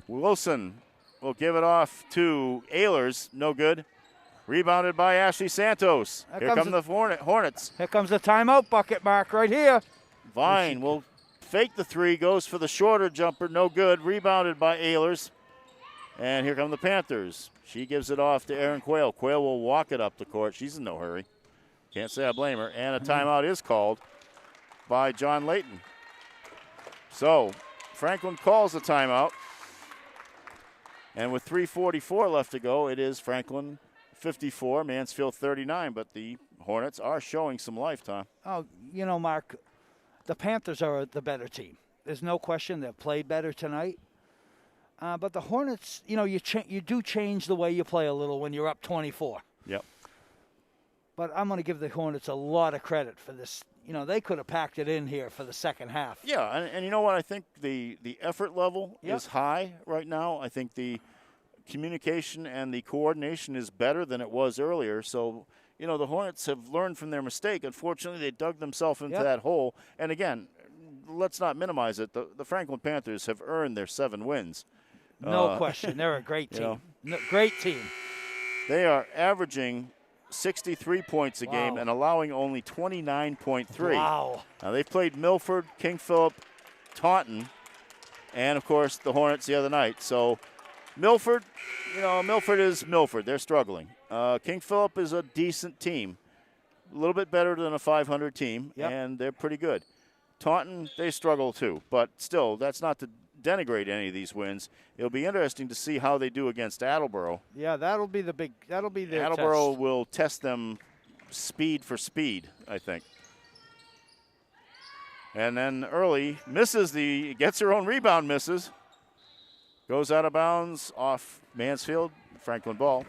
Wilson will give it off to Ehlers. No good. Rebounded by Ashley Santos. Here come the Hornets. Here comes the timeout bucket, Mark, right here. Vine will fake the 3, goes for the shorter jumper. No good. Rebounded by Ehlers. And here come the Panthers. She gives it off to Erin Quayle. Quayle will walk it up the court. She's in no hurry. Can't say I blame her. And a timeout is called by John Layton. So Franklin calls the timeout. And with 3:44 left to go, it is Franklin 54, Mansfield 39. But the Hornets are showing some life, Tom. Oh, you know, Mark, the Panthers are the better team. There's no question they've played better tonight. But the Hornets, you know, you do change the way you play a little when you're up 24. Yep. But I'm going to give the Hornets a lot of credit for this. You know, they could have packed it in here for the second half. Yeah, and you know what? I think the effort level is high right now. I think the communication and the coordination is better than it was earlier. So, you know, the Hornets have learned from their mistake. Unfortunately, they dug themselves into that hole. And again, let's not minimize it. The Franklin Panthers have earned their 7 wins. No question. They're a great team. Great team. They are averaging 63 points a game and allowing only 29.3. Wow. Now, they've played Milford, King Philip, Taunton, and, of course, the Hornets the other night. So, Milford, you know, Milford is Milford. They're struggling. King Philip is a decent team, a little bit better than a 500 team, and they're pretty good. Taunton, they struggle too, but still, that's not to denigrate any of these wins. It'll be interesting to see how they do against Attleboro. Yeah, that'll be their Attleboro test. will test them speed for speed, I think. And then early gets her own rebound, misses. Goes out of bounds off Mansfield. Franklin ball.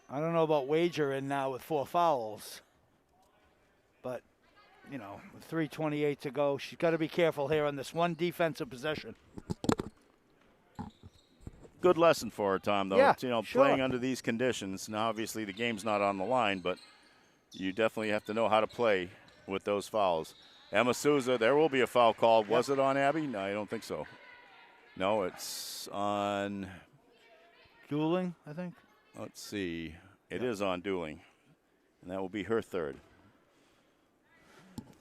I don't know about Wager in now with 4 fouls. But, you know, with 3:28 to go, she's got to be careful here on this one defensive possession. Good lesson for her, Tom, though. Yeah, you know, playing under these conditions. Now, obviously, the game's not on the line, but you definitely have to know how to play with those fouls. Emma Souza, there will be a foul called. Was it on Abby? No, I don't think so. No, it's on Dueling, I think. Let's see. It is on Dueling, and that will be her 3rd.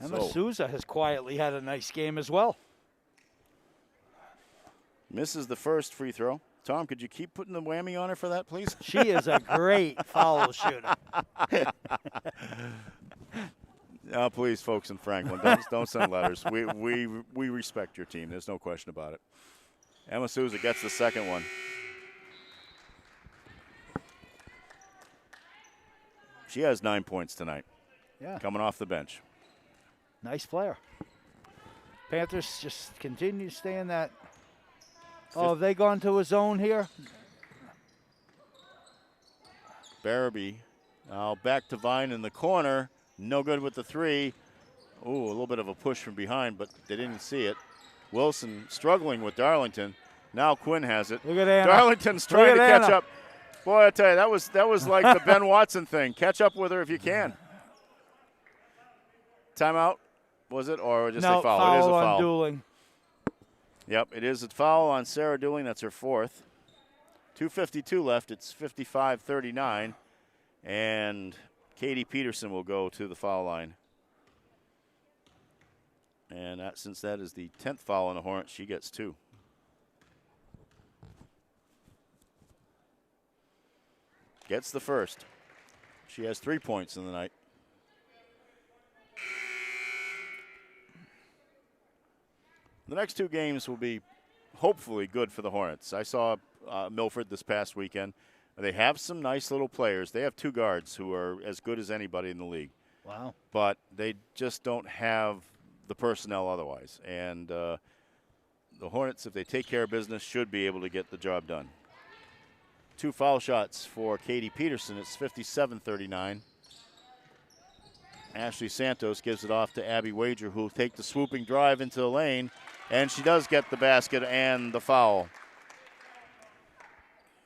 Emma Souza has quietly had a nice game as well. Misses the first free throw. Tom, could you keep putting the whammy on her for that, please? She is a great foul shooter. Please, folks in Franklin, don't send letters. We respect your team. There's no question about it. Emma Souza gets the second one. She has 9 points tonight. Yeah. Coming off the bench. Nice player. Panthers just continue to stay in that. Oh, have they gone to a zone here? Barabee now back to Vine in the corner. No good with the three. Ooh, a little bit of a push from behind, but they didn't see it. Wilson struggling with Darlington. Now Quinn has it. Look at Anna. Darlington's trying to catch Anna. up. Boy, I tell you, that was like the Ben Watson thing. Catch up with her if you can. Timeout, was it, or just a foul? Foul It is a on foul. Dooling. Yep, it is a foul on Sarah Dooling. That's her fourth. 2:52 left. It's 55-39, and Katie Peterson will go to the foul line. And since that is the 10th foul on the Hornets, she gets 2. Gets the first. She has 3 points in the night. The next 2 games will be hopefully good for the Hornets. I saw Milford this past weekend. They have some nice little players. They have 2 guards who are as good as anybody in the league. Wow. But they just don't have the personnel otherwise. And the Hornets, if they take care of business, should be able to get the job done. 2 foul shots for Katie Peterson. It's 57-39. Ashley Santos gives it off to Abby Wager, who will take the swooping drive into the lane. And she does get the basket and the foul.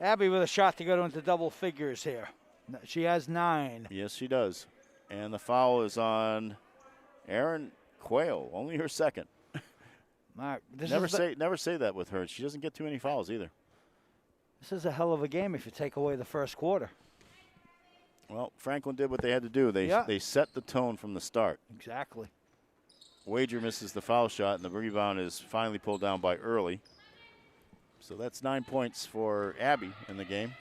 Abby with a shot to go into double figures here. She has 9. Yes, she does. And the foul is on Erin Quayle, only her second. Mark, Never say that with her. She doesn't get too many fouls either. This is a hell of a game if you take away the first quarter. Well, Franklin did what they had to do. They set the tone from the start. Exactly. Wager misses the foul shot, and the rebound is finally pulled down by Early. So that's 9 points for Abby in the game.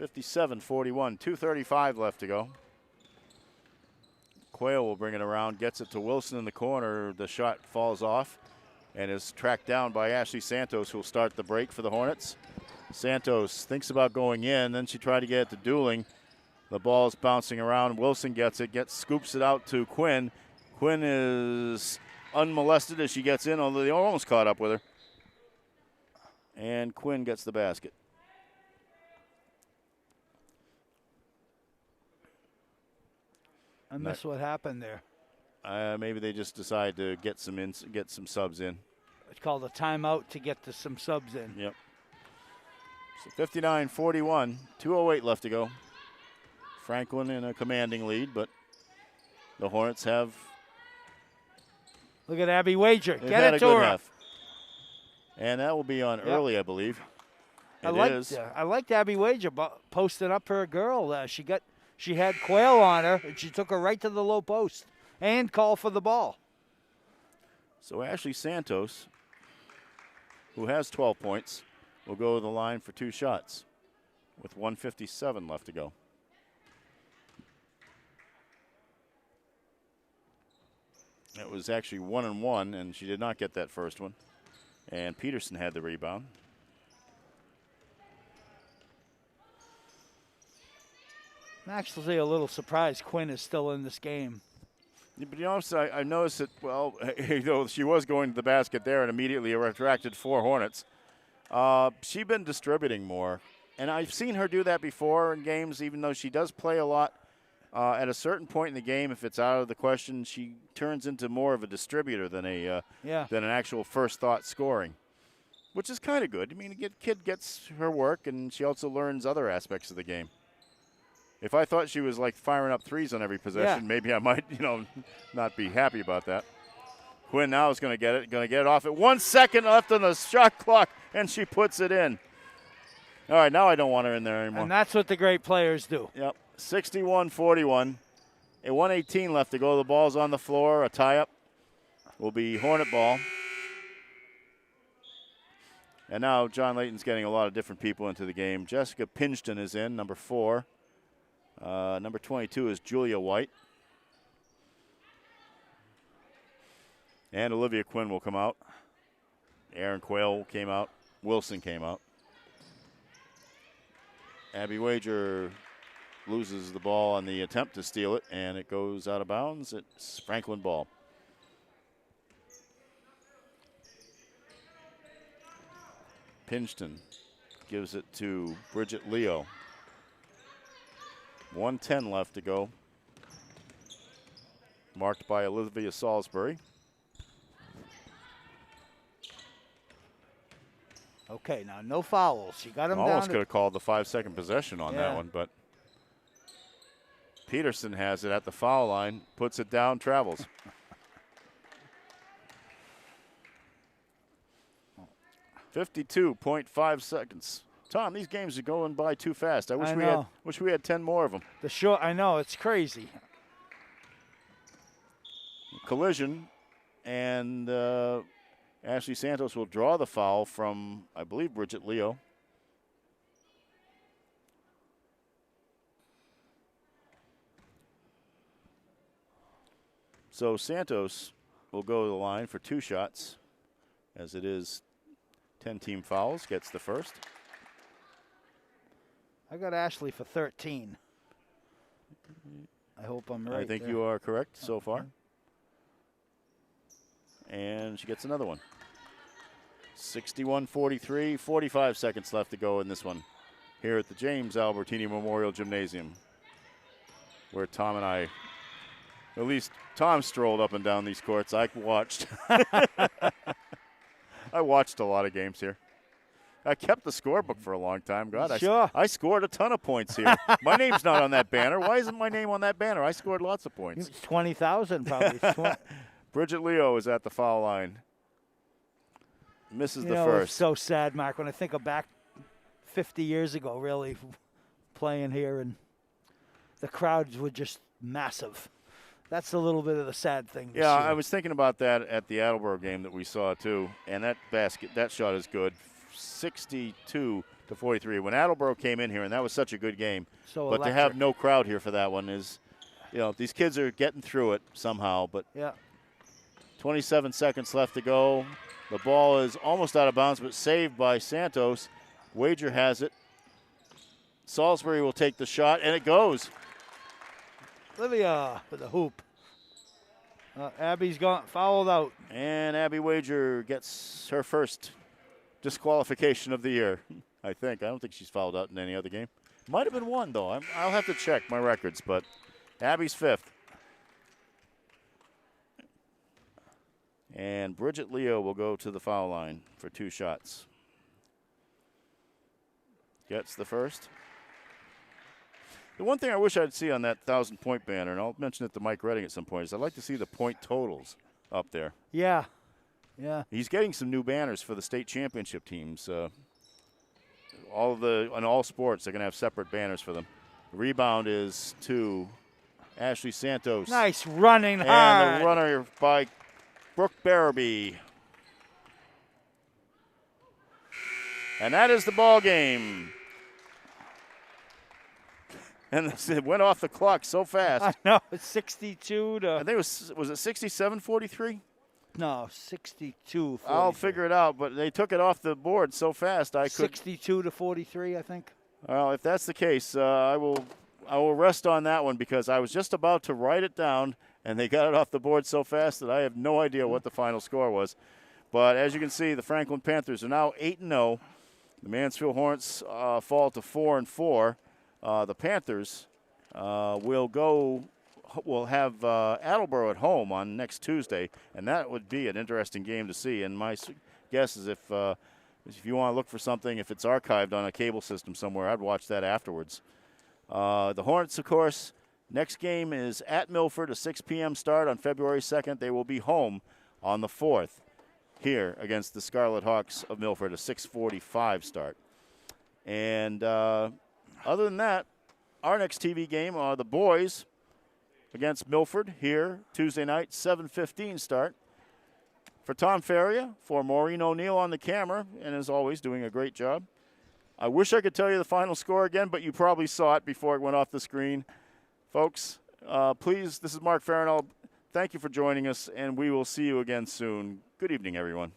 57-41, 2:35 left to go. Quayle will bring it around, gets it to Wilson in the corner. The shot falls off and is tracked down by Ashley Santos, who will start the break for the Hornets. Santos thinks about going in, then she tried to get it to Dooling. The ball is bouncing around. Wilson gets it, scoops it out to Quinn. Quinn is unmolested as she gets in, although they almost caught up with her. And Quinn gets the basket. I miss what happened there. Maybe they just decide to get some subs in. It's called a timeout to get some subs in. Yep. So 59-41, 2:08 left to go. Franklin in a commanding lead, but the Hornets have. Look at Abby Wager. Get it to her. Half. And that will be on Early, I believe. It is. I liked Abby Wager posting up her girl. She had Quayle on her, and she took her right to the low post and called for the ball. So Ashley Santos, who has 12 points, will go to the line for 2 shots with 1:57 left to go. It was actually 1-1, and she did not get that first one. And Peterson had the rebound. I'm actually a little surprised Quinn is still in this game. Yeah, but I noticed that, well, she was going to the basket there and immediately attracted 4 Hornets. She's been distributing more. And I've seen her do that before in games, even though she does play a lot. At a certain point in the game, if it's out of the question, she turns into more of a distributor than an actual first thought scoring, which is kind of good. I mean, the kid gets her work, and she also learns other aspects of the game. If I thought she was like firing up threes on every possession, maybe I might, not be happy about that. Quinn now is going to get it off at 1 second left on the shot clock, and she puts it in. All right, now I don't want her in there anymore. And that's what the great players do. Yep. 61-41. A 1:18 left to go. The ball's on the floor. A tie-up will be Hornet ball. And now John Layton's getting a lot of different people into the game. Jessica Pinchton is in, number 4. Number 22 is Julia White. And Olivia Quinn will come out. Aaron Quayle came out. Wilson came out. Abby Wager loses the ball on the attempt to steal it, and it goes out of bounds. It's Franklin ball. Pinchton gives it to Bridget Leo. 1:10 left to go. Marked by Olivia Salisbury. Okay, now no fouls. You got them down. Almost could have called the 5-second possession on that one, but Peterson has it at the foul line, puts it down, travels. .5 seconds. Tom, these games are going by too fast. I wish we had 10 more of them. I know, it's crazy. Collision, and Ashley Santos will draw the foul from, I believe, Bridget Leo. So Santos will go to the line for 2 shots, as it is 10-team fouls, gets the first. I got Ashley for 13. I hope I'm right. I think you are correct so far. And she gets another one. 61-43, 45 seconds left to go in this one here at the James Albertini Memorial Gymnasium, where Tom and I, at least Tom strolled up and down these courts. I watched. I watched a lot of games here. I kept the scorebook for a long time. God, sure. I scored a ton of points here. My name's not on that banner. Why isn't my name on that banner? I scored lots of points. 20,000 probably. Bridget Leo is at the foul line. Misses the It's first. so sad, Mark, when I think of back 50 years ago, really, playing here, and the crowds were just massive. That's a little bit of the sad thing. Yeah, I was thinking about that at the Attleboro game that we saw, too. And that shot is good. 62-43. When Attleboro came in here, and that was such a good game. So but electric. to have no crowd here for that one is, these kids are getting through it somehow. But 27 seconds left to go. The ball is almost out of bounds, but saved by Santos. Wager has it. Salisbury will take the shot, and it goes. Olivia with the hoop. Abby's gone fouled out. And Abby Wager gets her first disqualification of the year, I think. I don't think she's fouled out in any other game. Might have been one, though. I'll have to check my records, but Abby's 5th. And Bridget Leo will go to the foul line for 2 shots. Gets the first. The one thing I wish I'd see on that 1,000-point banner, and I'll mention it to Mike Redding at some point, is I'd like to see the point totals up there. Yeah. He's getting some new banners for the state championship teams. On all sports, they're going to have separate banners for them. The rebound is to Ashley Santos. Nice running hard. And the runner by Brooke Barabee. And that is the ball game. And it went off the clock so fast. I know, it's 62 to... I think it was it 67-43? No, 62-43. I'll figure it out, but they took it off the board so fast I could... 62 to 43, I think. Well, if that's the case, I will rest on that one because I was just about to write it down, and they got it off the board so fast that I have no idea what the final score was. But as you can see, the Franklin Panthers are now 8-0. The Mansfield Hornets fall to 4-4. The Panthers will have Attleboro at home on next Tuesday, and that would be an interesting game to see. And my guess is if you want to look for something, if it's archived on a cable system somewhere, I'd watch that afterwards. The Hornets, of course, next game is at Milford, a 6 p.m. start on February 2nd. They will be home on the 4th here against the Scarlet Hawks of Milford, a 6:45 start. And other than that, our next TV game are the boys against Milford here Tuesday night, 7:15 start. For Tom Faria, for Maureen O'Neill on the camera, and as always, doing a great job. I wish I could tell you the final score again, but you probably saw it before it went off the screen. Folks, please, this is Mark Farrell. Thank you for joining us, and we will see you again soon. Good evening, everyone.